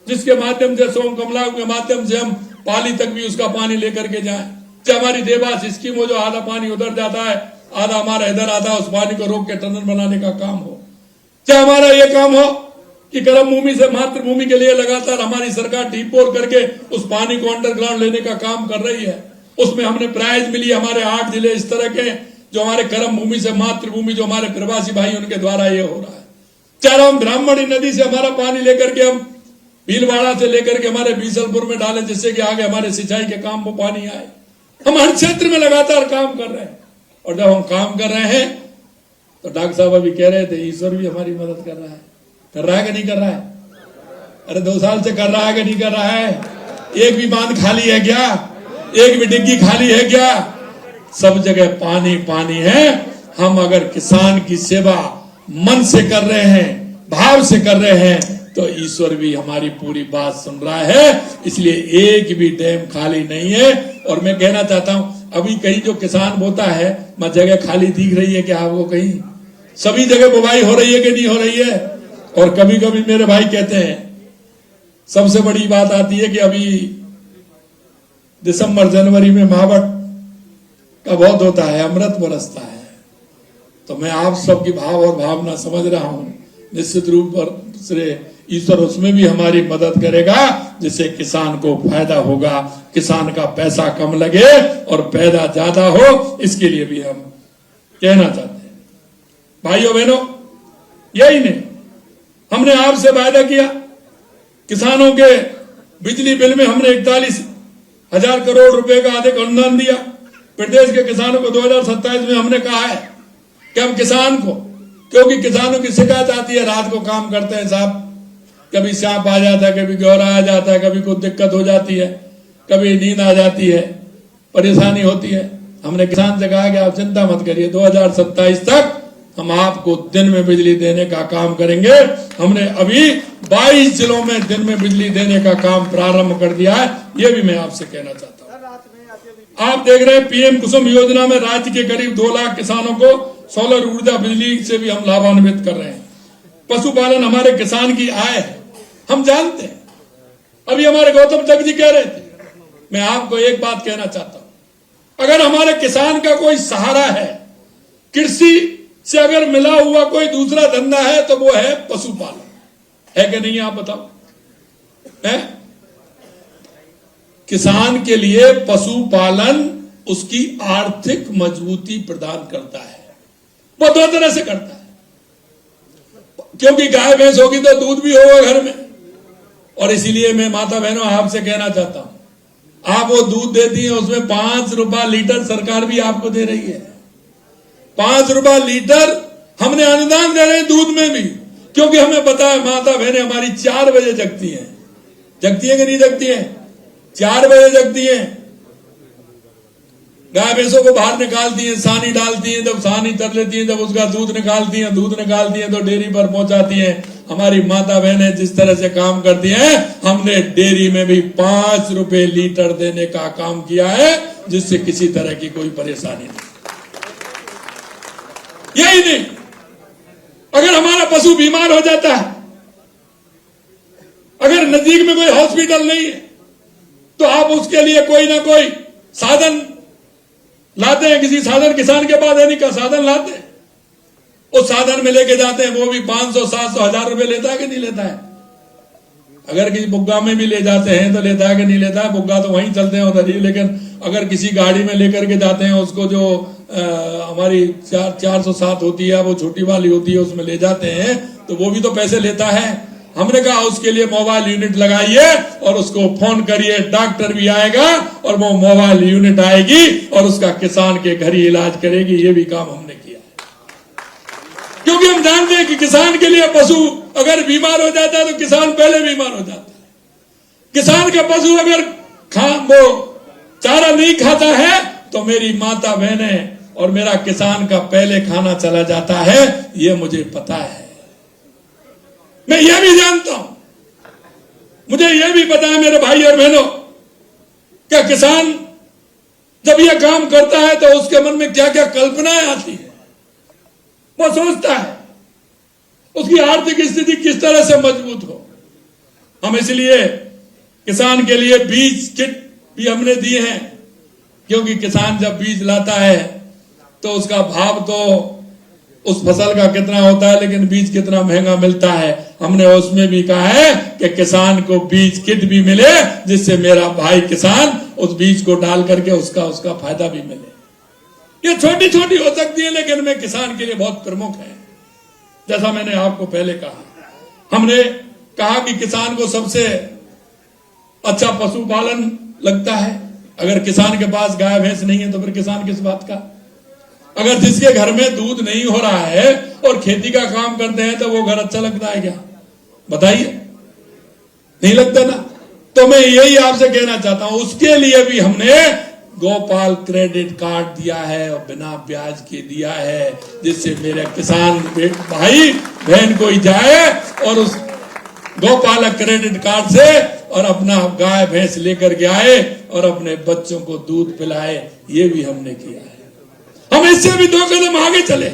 जिसके माध्यम से सोम कमला के माध्यम से हम पाली तक भी उसका पानी लेकर के जाए, चाहे हमारी देवास स्कीम हो जो आधा पानी उधर जाता है, आधा हमारा इधर आता है, उस पानी को रोक के टनल बनाने का काम हो, चाहे हमारा ये काम हो कि गर्म भूमि से मातृभूमि के लिए लगातार हमारी सरकार डीप बोर करके उस पानी को अंडरग्राउंड लेने का काम कर रही है। उसमें हमने प्राइज मिली, हमारे 8 जिले इस तरह के जो हमारे गर्म भूमि से मातृभूमि, जो हमारे प्रवासी भाई उनके द्वारा ये हो रहा है। चाहे हम ब्राह्मणी नदी से हमारा पानी लेकर के हम भीलवाड़ा से लेकर के हमारे बीसलपुर में डालें, जिससे कि आगे हमारे सिंचाई के काम में पानी आए। हम हर क्षेत्र में लगातार काम कर रहे हैं, और जब हम काम कर रहे हैं तो डॉक्टर साहब अभी कह रहे थे ईश्वर भी हमारी मदद कर रहा है। कर रहा है कि नहीं कर रहा है? अरे 2 साल से कर रहा है कि नहीं कर रहा है? एक भी बांध खाली है क्या? एक भी डिग्गी खाली है क्या? सब जगह पानी पानी है। हम अगर किसान की सेवा मन से कर रहे हैं, भाव से कर रहे हैं, तो ईश्वर भी हमारी पूरी बात सुन रहा है। इसलिए एक भी डैम खाली नहीं है। और मैं कहना चाहता हूं, अभी कहीं जो किसान बोता है, मैं जगह खाली दिख रही है क्या आपको? कहीं सभी जगह बुवाई हो रही है कि नहीं हो रही है? और कभी कभी मेरे भाई कहते हैं, सबसे बड़ी बात आती है कि अभी दिसंबर जनवरी में महावट का बहुत होता है, अमृत बरसता है। तो मैं आप सबकी भाव और भावना समझ रहा हूं। निश्चित रूप से ईश्वर उसमें भी हमारी मदद करेगा, जिससे किसान को फायदा होगा, किसान का पैसा कम लगे और पैदा ज्यादा हो। इसके लिए भी हम कहना चाहते हैं भाइयों बहनों, यही नहीं, हमने आपसे वायदा किया, किसानों के बिजली बिल में हमने 41,000 करोड़ रुपए का अधिक अनुदान दिया। प्रदेश के किसानों को 2027 में हमने कहा है कि हम किसान को, क्योंकि किसानों की शिकायत आती है, रात को काम करते हैं साहब, कभी सांप आ जाता है, कभी गौरा आ जाता है, कभी कुछ दिक्कत हो जाती है, कभी नींद आ जाती है, परेशानी होती है। हमने किसान से कहा कि आप चिंता मत करिए, 2027 तक हम आपको दिन में बिजली देने का काम करेंगे। हमने अभी 22 जिलों में दिन में बिजली देने का काम प्रारंभ कर दिया है, ये भी मैं आपसे कहना चाहता हूं। आप देख रहे हैं पीएम कुसुम योजना में राज्य के करीब 2 लाख किसानों को सोलर ऊर्जा बिजली से भी हम लाभान्वित कर रहे हैं। पशुपालन हमारे किसान की आय है, हम जानते हैं। अभी हमारे गौतम तक जी कह रहे थे, मैं आपको एक बात कहना चाहता हूं, अगर हमारे किसान का कोई सहारा है, कृषि से अगर मिला हुआ कोई दूसरा धंधा है तो वो है पशुपालन, है कि नहीं? आप बताओ, है? किसान के लिए पशुपालन उसकी आर्थिक मजबूती प्रदान करता है। वो 2 तरह से करता है, क्योंकि गाय भैंस होगी तो दूध भी होगा घर में, और इसीलिए मैं माता बहनों आपसे कहना चाहता हूं, आप वो दूध देती हैं उसमें 5 रुपया लीटर सरकार भी आपको दे रही है। 5 रुपया लीटर हमने अनुदान दे रहे हैं दूध में भी, क्योंकि हमें पता है माता बहनें हमारी 4 बजे जगती हैं कि नहीं जगती हैं? 4 बजे जगती हैं, गाय भैंसों को बाहर निकालती हैं, सानी डालती हैं, जब सानी तर लेती हैं, जब उसका दूध निकालती हैं तो डेयरी पर पहुंचाती हैं। हमारी माता बहनें जिस तरह से काम करती हैं, हमने डेयरी में भी 5 रुपए लीटर देने का काम किया है, जिससे किसी तरह की कोई परेशानी नहीं। यही नहीं, अगर हमारा पशु बीमार हो जाता है, अगर नजदीक में कोई हॉस्पिटल नहीं है, तो आप उसके लिए कोई ना कोई साधन लाते हैं। किसी साधन किसान के पास है नहीं का साधन लाते हैं, उस साधन में लेके जाते हैं, वो भी 500, 700, 1000 रुपए लेता है कि नहीं लेता है? अगर किसी बुग्गा में भी ले जाते हैं तो लेता है कि नहीं लेता है? बुग्गा तो वहीं चलते हैं उधर ही, लेकिन अगर किसी गाड़ी में लेकर के जाते हैं, उसको जो हमारी 407 होती है, वो छोटी वाली होती है, उसमें ले जाते हैं, तो वो भी तो पैसे लेता है। हमने कहा उसके लिए मोबाइल यूनिट लगाइए और उसको फोन करिए, डॉक्टर भी आएगा और वो मोबाइल यूनिट आएगी और उसका किसान के घर ही इलाज करेगी। ये भी काम हमने किया है, क्योंकि हम जानते हैं कि किसान के लिए पशु अगर बीमार हो जाता है तो किसान पहले बीमार हो जाता है। किसान का पशु अगर वो चारा नहीं खाता है तो मेरी माता बहनें और मेरा किसान का पहले खाना चला जाता है, ये मुझे पता है। मैं ये भी जानता हूं, मुझे ये भी पता है मेरे भाई और बहनों, क्या किसान जब ये काम करता है तो उसके मन में क्या क्या कल्पनाएं आती है। वो सोचता है उसकी आर्थिक स्थिति किस तरह से मजबूत हो। हम इसलिए किसान के लिए बीज किट भी हमने दिए हैं, क्योंकि किसान जब बीज लाता है तो उसका भाव तो उस फसल का कितना होता है, लेकिन बीज कितना महंगा मिलता है। हमने उसमें भी कहा है कि किसान को बीज किट भी मिले, जिससे मेरा भाई किसान उस बीज को डाल करके उसका फायदा भी मिले। ये छोटी छोटी हो सकती है, लेकिन मैं किसान के लिए बहुत प्रमुख है। जैसा मैंने आपको पहले कहा, हमने कहा कि किसान को सबसे अच्छा पशुपालन लगता है। अगर किसान के पास गाय भैंस नहीं है तो फिर किसान किस बात का? अगर जिसके घर में दूध नहीं हो रहा है और खेती का काम करते हैं तो वो घर अच्छा लगता है क्या? बताइए, नहीं लगता ना। तो मैं यही आपसे कहना चाहता हूं, उसके लिए भी हमने गोपाल क्रेडिट कार्ड दिया है और बिना ब्याज के दिया है, जिससे मेरे किसान भाई बहन कोई जाए और उस गोपाल क्रेडिट कार्ड से और अपना गाय भैंस लेकर के आए और अपने बच्चों को दूध पिलाए। ये भी हमने किया है। हम इससे भी 2 कदम आगे चले।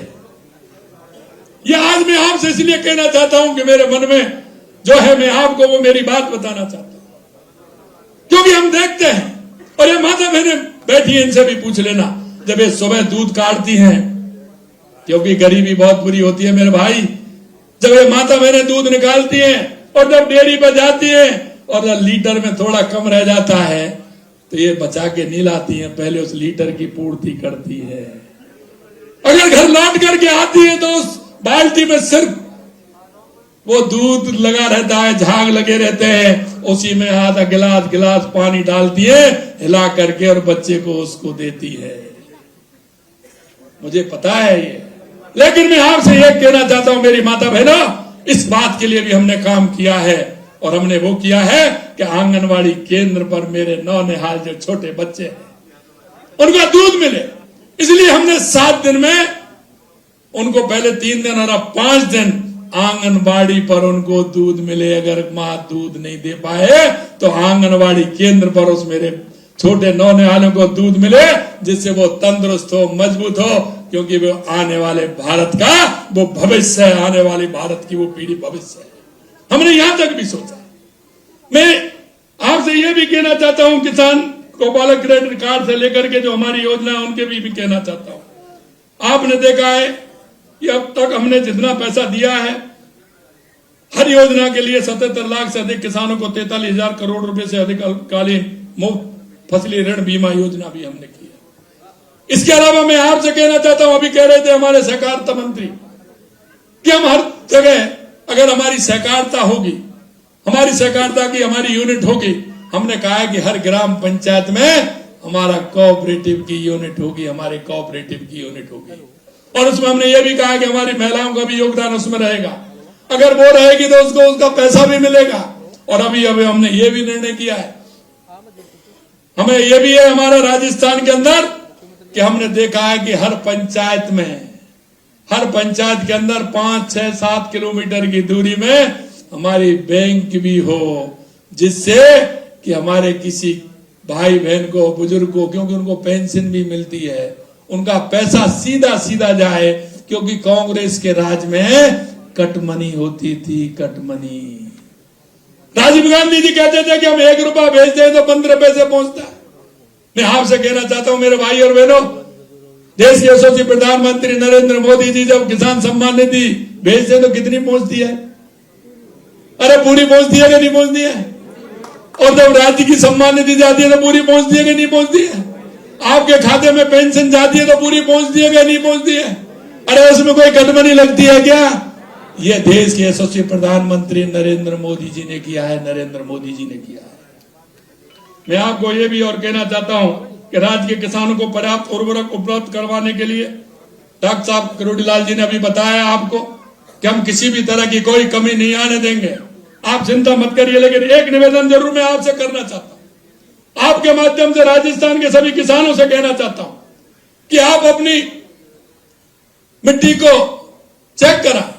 ये आज मैं आपसे इसलिए कहना चाहता हूं कि मेरे मन में जो है, मैं आपको वो मेरी बात बताना चाहता हूं, क्योंकि हम देखते हैं, और ये माता बहनें बैठी हैं, इनसे भी पूछ लेना, जब ये सुबह दूध काटती हैं, क्योंकि गरीबी बहुत बुरी होती है मेरे भाई, जब ये माता बहनें दूध निकालती हैं और जब डेयरी पर जाती हैं और लीटर में थोड़ा कम रह जाता है तो ये बचा के नहीं लाती हैं, पहले उस लीटर की पूर्ति करती है। अगर घर लौट करके आती है तो उस बाल्टी में सिर्फ वो दूध लगा रहता है, झाग लगे रहते हैं, उसी में आधा गिलास पानी डालती है, हिला करके और बच्चे को उसको देती है। मुझे पता है ये, लेकिन मैं आपसे ये कहना चाहता हूं मेरी माता बहनों, इस बात के लिए भी हमने काम किया है। और हमने वो किया है कि आंगनवाड़ी केंद्र पर मेरे नौनिहाल जो छोटे बच्चे हैं उनका दूध मिले, इसलिए हमने 7 दिन में उनको पहले 3 दिन और अब 5 दिन आंगनबाड़ी पर उनको दूध मिले। अगर माँ दूध नहीं दे पाए तो आंगनबाड़ी केंद्र पर उस मेरे छोटे नौनिहालों को दूध मिले, जिससे वो तंदुरुस्त हो, मजबूत हो, क्योंकि वो आने वाले भारत का वो भविष्य है, आने वाली भारत की वो पीढ़ी भविष्य है। हमने यहां तक भी सोचा। मैं आपसे ये भी कहना चाहता हूं, किसान गौपालक क्रेडिट कार्ड से लेकर के जो हमारी योजना है उनके भी कहना चाहता हूं। आपने देखा है कि अब तक हमने जितना पैसा दिया है हर योजना के लिए 77 लाख से अधिक किसानों को 43,000 करोड़ रुपए से अधिक अल्पकालीन मुफ्त फसली ऋण बीमा योजना भी हमने की है। इसके अलावा मैं आपसे कहना चाहता हूं, अभी कह रहे थे हमारे सहकारिता मंत्री कि हम हर जगह अगर हमारी सहकारिता होगी, हमारी सहकारिता की हमारी यूनिट होगी, हमने कहा है कि हर ग्राम पंचायत में हमारा कोऑपरेटिव की यूनिट होगी, हमारे कोऑपरेटिव की यूनिट होगी। और उसमें हमने ये भी कहा है कि हमारी महिलाओं का भी योगदान उसमें रहेगा। अगर वो रहेगी तो उसको उसका पैसा भी मिलेगा। और अभी हमने ये भी निर्णय किया है, हमें ये भी है हमारा राजस्थान के अंदर कि हमने देखा है कि हर पंचायत के अंदर 5, 6, 7 किलोमीटर की दूरी में हमारी बैंक भी हो, जिससे कि हमारे किसी भाई बहन को, बुजुर्ग को, क्योंकि उनको पेंशन भी मिलती है, उनका पैसा सीधा सीधा जाए। क्योंकि कांग्रेस के राज में कटमनी होती थी, कटमनी। राजीव गांधी जी कहते थे कि हम 1 रुपया भेजते हैं तो 15 पैसे पहुंचता है। मैं आपसे कहना चाहता हूं मेरे भाई और बहनों, देश के यशस्वी प्रधानमंत्री नरेंद्र मोदी जी जब किसान सम्मान निधि भेजते हैं तो कितनी पहुंचती है? अरे पूरी पहुंचती है कि नहीं पहुंचती है? और जब राज्य की सम्मान निधि जाती है तो पूरी पहुंचती है कि नहीं पहुंचती है? आपके खाते में पेंशन जाती है तो पूरी पहुंचती है कि नहीं पहुंचती है? अरे उसमें कोई कटमनी लगती है क्या? ये देश के यशस्वी प्रधानमंत्री नरेंद्र मोदी जी ने किया है, नरेंद्र मोदी जी ने किया है। मैं आपको ये भी और कहना चाहता हूं कि राज्य के किसानों को पर्याप्त उर्वरक उपलब्ध करवाने के लिए डॉक्टर साहब करोड़ीलाल जी ने अभी बताया आपको कि हम किसी भी तरह की कोई कमी नहीं आने देंगे। आप चिंता मत करिए। लेकिन एक निवेदन जरूर मैं आपसे करना चाहता हूं, आपके माध्यम से राजस्थान के सभी किसानों से कहना चाहता हूं कि आप अपनी मिट्टी को चेक कराएं।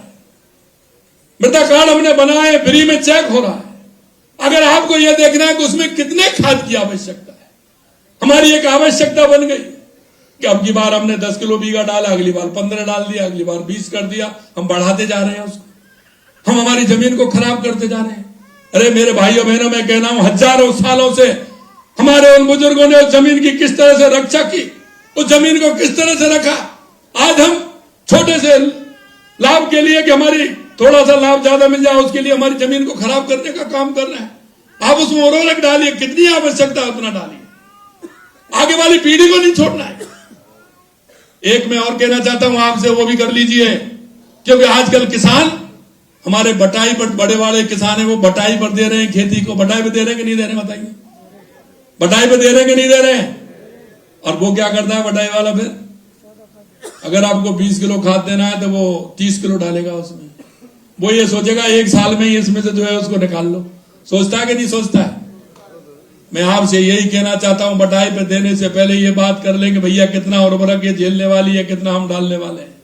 मृदा कार्ड हमने बनाए, फ्री में चेक हो रहा है। अगर आपको यह देखना है कि उसमें कितने खाद की आवश्यकता है, हमारी एक आवश्यकता बन गई कि अब की बार हमने 10 किलो बीघा डाला, अगली बार 15 डाल दिया, अगली बार 20 कर दिया। हम बढ़ाते जा रहे हैं उसको, हम हमारी जमीन को खराब करते जा रहे हैं। अरे मेरे भाइयों बहनों, मैं कहना हूं हजारों सालों से हमारे उन बुजुर्गों ने उस जमीन की किस तरह से रक्षा की, उस जमीन को किस तरह से रखा। आज हम छोटे से लाभ के लिए कि हमारी थोड़ा सा लाभ ज्यादा मिल जाए, उसके लिए हमारी जमीन को खराब करने का काम कर रहे हैं। आप उसमें उर्वरक डालिए, कितनी आवश्यकता है उतना डालिए, आगे वाली पीढ़ी को नहीं छोड़ना है। एक मैं और कहना चाहता हूं आपसे, वो भी कर लीजिए, क्योंकि आजकल किसान हमारे बटाई पर, बड़े वाले किसान है, वो बटाई पर दे रहे हैं खेती को। बटाई पर दे रहे हैं कि नहीं दे रहे, बताइए? बटाई पर दे रहे हैं कि नहीं दे रहे हैं? और वो क्या करता है बटाई वाला? फिर अगर आपको 20 किलो खाद देना है तो वो 30 किलो डालेगा उसमें। वो ये सोचेगा 1 साल में ही इसमें से जो है उसको निकाल लो। सोचता है कि नहीं सोचता है? मैं आपसे यही कहना चाहता हूं, बटाई पे देने से पहले ये बात कर लेंगे भैया कितना उर्वरक ये झेलने वाली है, कितना हम डालने वाले हैं।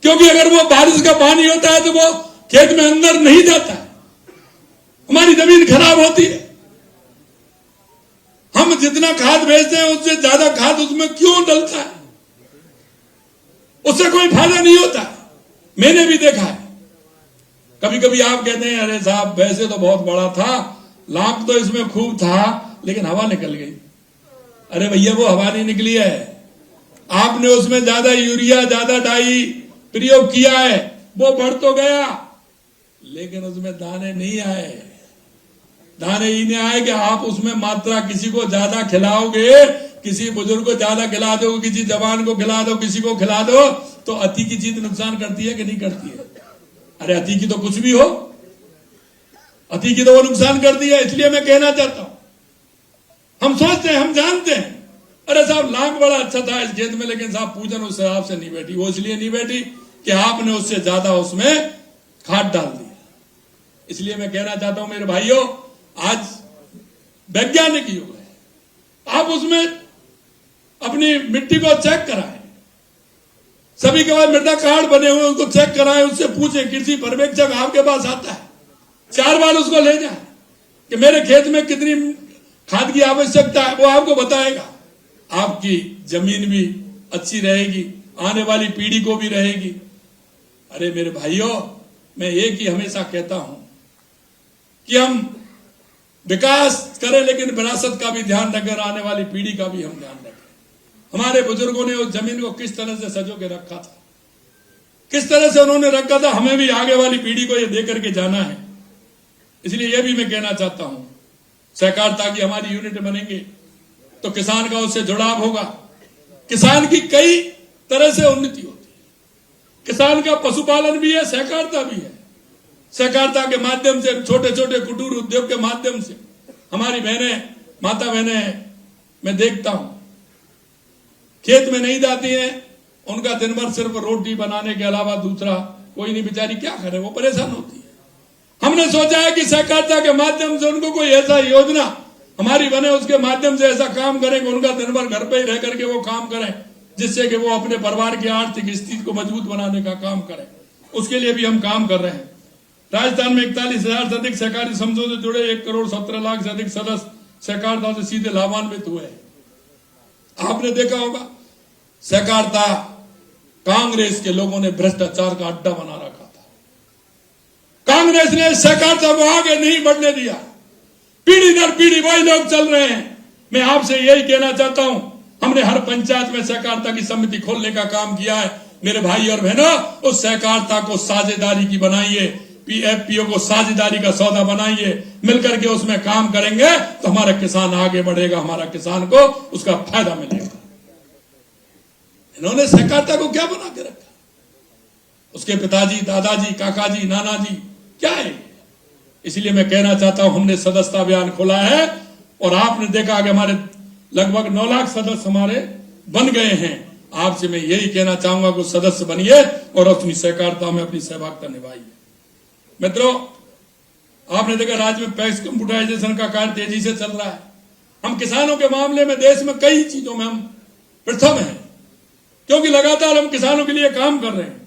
क्योंकि अगर वो बारिश का पानी होता है तो वो खेत में अंदर नहीं जाता है, हमारी जमीन खराब होती है। हम जितना खाद भेजते हैं उससे ज्यादा खाद उसमें क्यों डलता है? उससे कोई फायदा नहीं होता। मैंने भी देखा है। कभी कभी आप कहते हैं अरे साहब वैसे तो बहुत बड़ा था, लाभ तो इसमें खूब था, लेकिन हवा निकल गई। अरे भैया वो हवा नहीं निकली है, आपने उसमें ज्यादा यूरिया, ज्यादा डाई प्रयोग किया है। वो बढ़ तो गया लेकिन उसमें दाने नहीं आए। दाने ही नहीं आए कि आप उसमें मात्रा किसी को ज्यादा खिलाओगे, किसी बुजुर्ग को ज्यादा खिला दो, किसी जवान को खिला दो, किसी को खिला दो, तो अति की चीज नुकसान करती है कि नहीं करती है? अरे अति की तो कुछ भी हो, अति की तो वो नुकसान करती है। इसलिए मैं कहना चाहता हूं, हम सोचते हैं, हम जानते हैं अरे साहब लाख बड़ा अच्छा था इस खेत में, लेकिन साहब पूजन उस हिसाब से नहीं बैठी। वो इसलिए नहीं बैठी कि आपने उससे ज्यादा उसमें खाद डाल दी। इसलिए मैं कहना चाहता हूं मेरे भाइयों, आज वैज्ञानिक युग है, आप उसमें अपनी मिट्टी को चेक कराएं। सभी के पास मृदा कार्ड बने हुए, उसको चेक कराएं, उससे पूछें, कृषि पर्यवेक्षक आपके पास आता है, 4 बार उसको ले जाए कि मेरे खेत में कितनी खाद की आवश्यकता है, वो आपको बताएगा। आपकी जमीन भी अच्छी रहेगी, आने वाली पीढ़ी को भी रहेगी। अरे मेरे भाइयों, मैं एक ही हमेशा कहता हूं कि हम विकास करें लेकिन विरासत का भी ध्यान रखें, आने वाली पीढ़ी का भी हम ध्यान रखें। हमारे बुजुर्गों ने उस जमीन को किस तरह से सजो के रखा था, किस तरह से उन्होंने रखा था, हमें भी आगे वाली पीढ़ी को ये दे करके जाना है। इसलिए यह भी मैं कहना चाहता हूं, सहकारिता की हमारी यूनिट बनेंगे तो किसान का उससे जुड़ाव होगा। किसान की कई तरह से उन्नति होती है। किसान का पशुपालन भी है, सहकारिता भी है। सहकारिता के माध्यम से, छोटे छोटे कुटीर उद्योग के माध्यम से हमारी बहनें, माता बहनें मैं देखता हूं खेत में नहीं जाती हैं, उनका दिन भर सिर्फ रोटी बनाने के अलावा दूसरा कोई नहीं, बेचारी क्या करे, वो परेशान होती है। हमने सोचा है कि सहकारिता के माध्यम से उनको कोई ऐसा योजना हमारी बने, उसके माध्यम से ऐसा काम करें कि उनका दिन भर घर पे ही रह करके वो काम करें, जिससे कि वो अपने परिवार की आर्थिक स्थिति को मजबूत बनाने का काम करें। उसके लिए भी हम काम कर रहे हैं। राजस्थान में 41,000 से अधिक सहकारी समूहों से जुड़े 1,17,00,000 से अधिक सदस्य सहकारिता से सीधे लाभान्वित हुए हैं। आपने देखा होगा, सहकारिता कांग्रेस के लोगों ने भ्रष्टाचार का अड्डा बना रखा था। कांग्रेस ने सहकारिता को आगे नहीं बढ़ने दिया, पीढ़ी दर पीढ़ी वही लोग चल रहे हैं। मैं आपसे यही कहना चाहता हूं, हमने हर पंचायत में सहकारिता की समिति खोलने का काम किया है। मेरे भाई और बहनों, उस सहकारिता को साझेदारी की बनाइए, पीएफपीओ को साझेदारी का सौदा बनाइए, मिलकर के उसमें काम करेंगे तो हमारा किसान आगे बढ़ेगा, हमारा किसान को उसका फायदा मिलेगा। इन्होंने सहकारिता को क्या बना के रखा? उसके पिताजी, दादाजी, काकाजी, नानाजी क्या है? इसलिए मैं कहना चाहता हूं, हमने सदस्यता अभियान खोला है और आपने देखा कि हमारे लगभग 9 लाख सदस्य हमारे बन गए हैं। आपसे मैं यही कहना चाहूंगा कि सदस्य बनिए और अपनी सहकारिता में अपनी सहभागिता निभाइए। मित्रों, आपने देखा राज्य में पैक्स कंप्यूटराइजेशन का कार्य तेजी से चल रहा है। हम किसानों के मामले में देश में कई चीजों में हम प्रथम हैं, क्योंकि लगातार हम किसानों के लिए काम कर रहे हैं।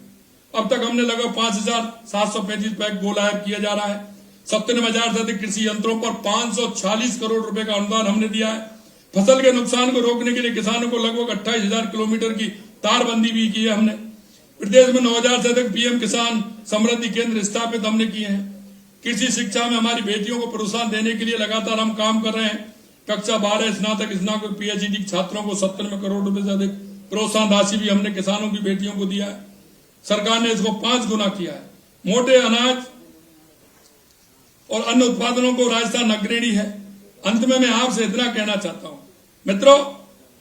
अब तक हमने लगभग 5,735 पैक गोलायब किया जा रहा है। 97,000 से अधिक कृषि यंत्रों पर 546 करोड़ रुपए का अनुदान हमने दिया है। फसल के नुकसान को रोकने के लिए किसानों को लगभग 28,000 किलोमीटर की तारबंदी भी की है हमने। प्रदेश में 9,000 से अधिक पीएम किसान समृद्धि केंद्र स्थापित हमने किए हैं। कृषि शिक्षा में हमारी बेटियों को प्रोत्साहन देने के लिए लगातार हम काम कर रहे हैं। कक्षा 12 स्नातक, स्नातक, पीएचडी छात्रों को 97 करोड़ रुपए से अधिक प्रोत्साहन राशि भी हमने किसानों की बेटियों को दिया है। सरकार ने इसको 5 गुना किया है। मोटे अनाज और अन्य उत्पादनों को राजस्थान अग्रणी है। अंत में मैं आपसे इतना कहना चाहता हूं, मित्रों,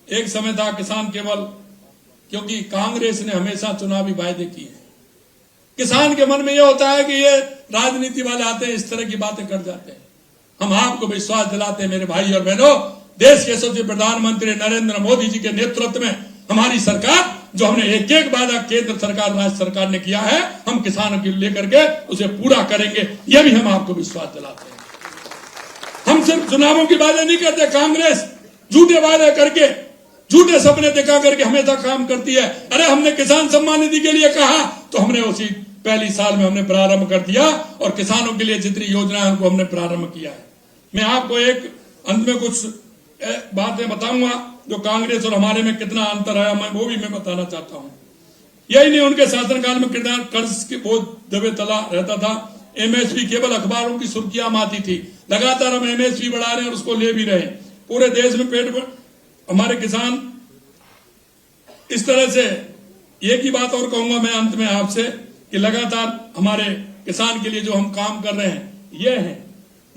एक समय था किसान केवल, क्योंकि कांग्रेस ने हमेशा चुनावी वायदे किए हैं। किसान के मन में यह होता है कि ये राजनीति वाले आते हैं, इस तरह की बातें कर जाते हैं। हम आपको विश्वास दिलाते हैं मेरे भाई और बहनों, देश के यशस्वी प्रधानमंत्री नरेंद्र मोदी जी के नेतृत्व में हमारी सरकार, जो हमने एक एक वादा केंद्र सरकार, राज्य सरकार ने किया है, हम किसानों के लेकर के उसे पूरा करेंगे, यह भी हम आपको विश्वास दिलाते हैं। हम सिर्फ चुनावों की बातें नहीं करते। कांग्रेस झूठे वादे करके, झूठे सपने दिखा करके हमेशा काम करती है। अरे हमने किसान सम्मान निधि के लिए कहा तो हमने उसी पहली साल में हमने प्रारंभ कर दिया और किसानों के लिए जितनी योजनाएं उनको हमने प्रारंभ किया है। मैं आपको एक अंत में कुछ बातें बताऊंगा जो कांग्रेस और हमारे में कितना अंतर है, मैं वो भी मैं बताना चाहता हूं। यही नहीं, उनके शासनकाल में कितना कर्ज के बोझ दबे तला रहता था। एमएसपी केवल अखबारों की सुर्खियां में आती थी। लगातार हम एमएसपी बढ़ा रहे हैं और उसको ले भी रहे हैं। पूरे देश में पेट पर हमारे किसान इस तरह से, एक ही बात और कहूंगा मैं अंत में आपसे कि लगातार हमारे किसान के लिए जो हम काम कर रहे हैं ये है,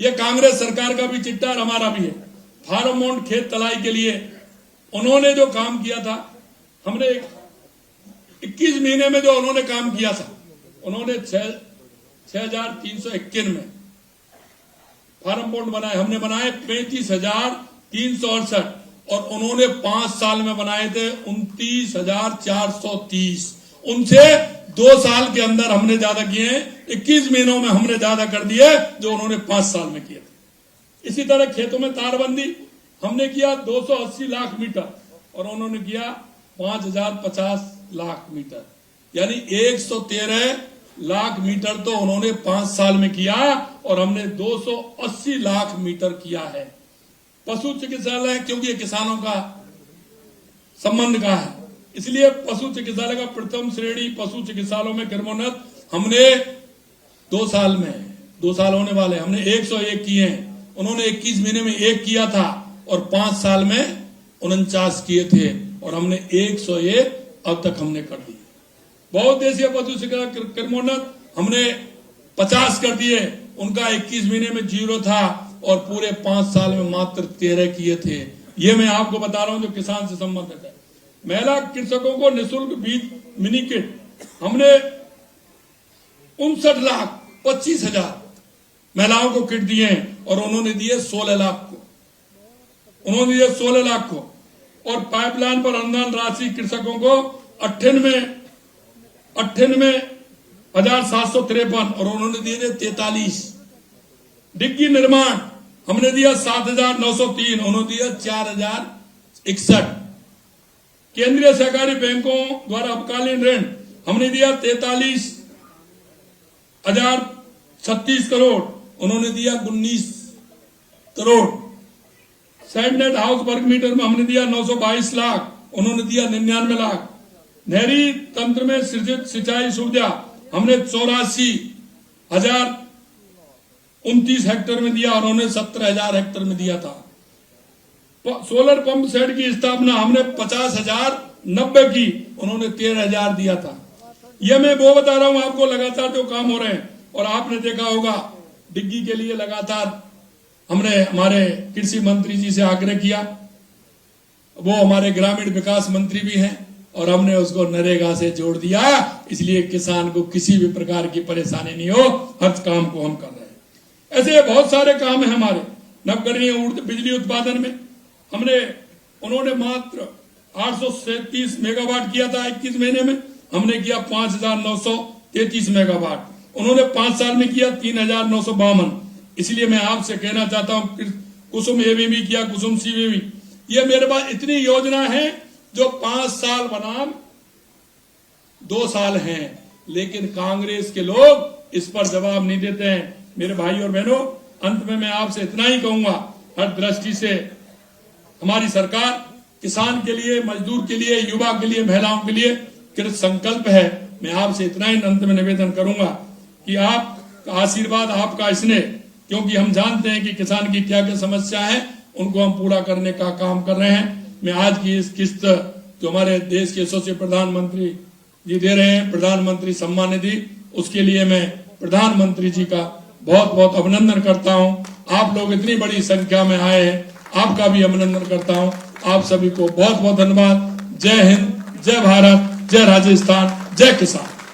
ये कांग्रेस सरकार का भी चिट्ठा और हमारा भी है। फार्म माउंट खेत तलाई के लिए उन्होंने जो काम किया था, हमने 21 महीने में जो उन्होंने काम किया था, उन्होंने 6,351 में फार्म माउंट बनाए, हमने बनाए 35,368 और उन्होंने 5 साल में बनाए थे 29,430। उनसे 2 साल के अंदर हमने ज्यादा किए हैं। 21 महीनों में हमने ज्यादा कर दिए जो उन्होंने 5 साल में किए थे। इसी तरह खेतों में तारबंदी हमने किया 280 लाख मीटर और उन्होंने किया 5,050 लाख मीटर, यानी 113 लाख मीटर तो उन्होंने 5 साल में किया और हमने 280 लाख मीटर किया है। पशु चिकित्सालय, क्योंकि ये किसानों का संबंध का है, इसलिए पशु चिकित्सालय का प्रथम श्रेणी पशु चिकित्सालयों में क्रमोन्नत हमने 2 साल होने वाले, हमने 101 किए हैं। उन्होंने 21 महीने में 1 किया था और 5 साल में 49 किए थे और हमने 101 अब तक हमने कर दिए। बहुउद्देशीय पशु चिकित्सा क्रमोन्नत हमने 50 कर दिए, उनका 21 महीने में 0 था और पूरे 5 साल में मात्र 13 किए थे। ये मैं आपको बता रहा हूं जो किसान से संबंधित है। महिला कृषकों को निःशुल्क बीज मिनी किट हमने 59,25,000 महिलाओं को किट दिए हैं और उन्होंने दिए 16 लाख को, उन्होंने दिए 16 लाख को। और पाइपलाइन पर अनुदान राशि कृषकों को 98,753 और उन्होंने दिए थे 43। डिग्गी निर्माण हमने दिया 7,903, उन्होंने दिया 4,061। केंद्रीय सहकारी बैंकों द्वारा अल्पकालीन ऋण हमने दिया 43,036 करोड़, उन्होंने दिया 19 करोड़। सैंडनेट हाउस वर्ग मीटर में हमने दिया 922 लाख, उन्होंने दिया 99 लाख। नहरी तंत्र में सृजित सिंचाई सुविधा हमने 84,029 हेक्टेयर में दिया और उन्होंने 17,000 हेक्टेयर में दिया था। सोलर पंप सेट की स्थापना हमने 50,090 की, उन्होंने 13,000 दिया था। ये मैं वो बता रहा हूं आपको, लगातार जो काम हो रहे हैं। और आपने देखा होगा डिग्गी के लिए लगातार हमने हमारे कृषि मंत्री जी से आग्रह किया, वो हमारे ग्रामीण विकास मंत्री भी हैं और हमने उसको नरेगा से जोड़ दिया, इसलिए किसान को किसी भी प्रकार की परेशानी नहीं हो, हर काम को हम कर रहे हैं। ऐसे बहुत सारे काम है हमारे। नवकरणीय बिजली उत्पादन में उन्होंने मात्र 837 मेगावाट किया था 21 महीने में, हमने किया 5,933 मेगावाट। उन्होंने 5 साल में किया 3,952। इसलिए मैं आपसे कहना चाहता हूं, कुसुम एबीबी किया, कुसुम सीबीबी, ये मेरे पास इतनी योजना है जो 5 साल बनाम 2 साल हैं, लेकिन कांग्रेस के लोग इस पर जवाब नहीं देते हैं। मेरे भाई और बहनों, अंत में मैं आपसे इतना ही कहूंगा, हर दृष्टि से हमारी सरकार किसान के लिए, मजदूर के लिए, युवा के लिए, महिलाओं के लिए कृत संकल्प है। मैं आपसे इतना ही अंत में निवेदन करूंगा कि आपका आशीर्वाद, आपका स्नेह, क्योंकि हम जानते हैं कि किसान की क्या क्या समस्या है, उनको हम पूरा करने का काम कर रहे हैं। मैं आज की इस किस्त जो हमारे देश के यशस्वी प्रधानमंत्री जी दे रहे हैं, प्रधानमंत्री सम्मान निधि, उसके लिए मैं प्रधानमंत्री जी का बहुत बहुत अभिनंदन करता हूं। आप लोग इतनी बड़ी संख्या में आए हैं, आपका भी अभिनंदन करता हूं। आप सभी को बहुत बहुत धन्यवाद। जय हिंद, जय भारत, जय राजस्थान, जय किसान।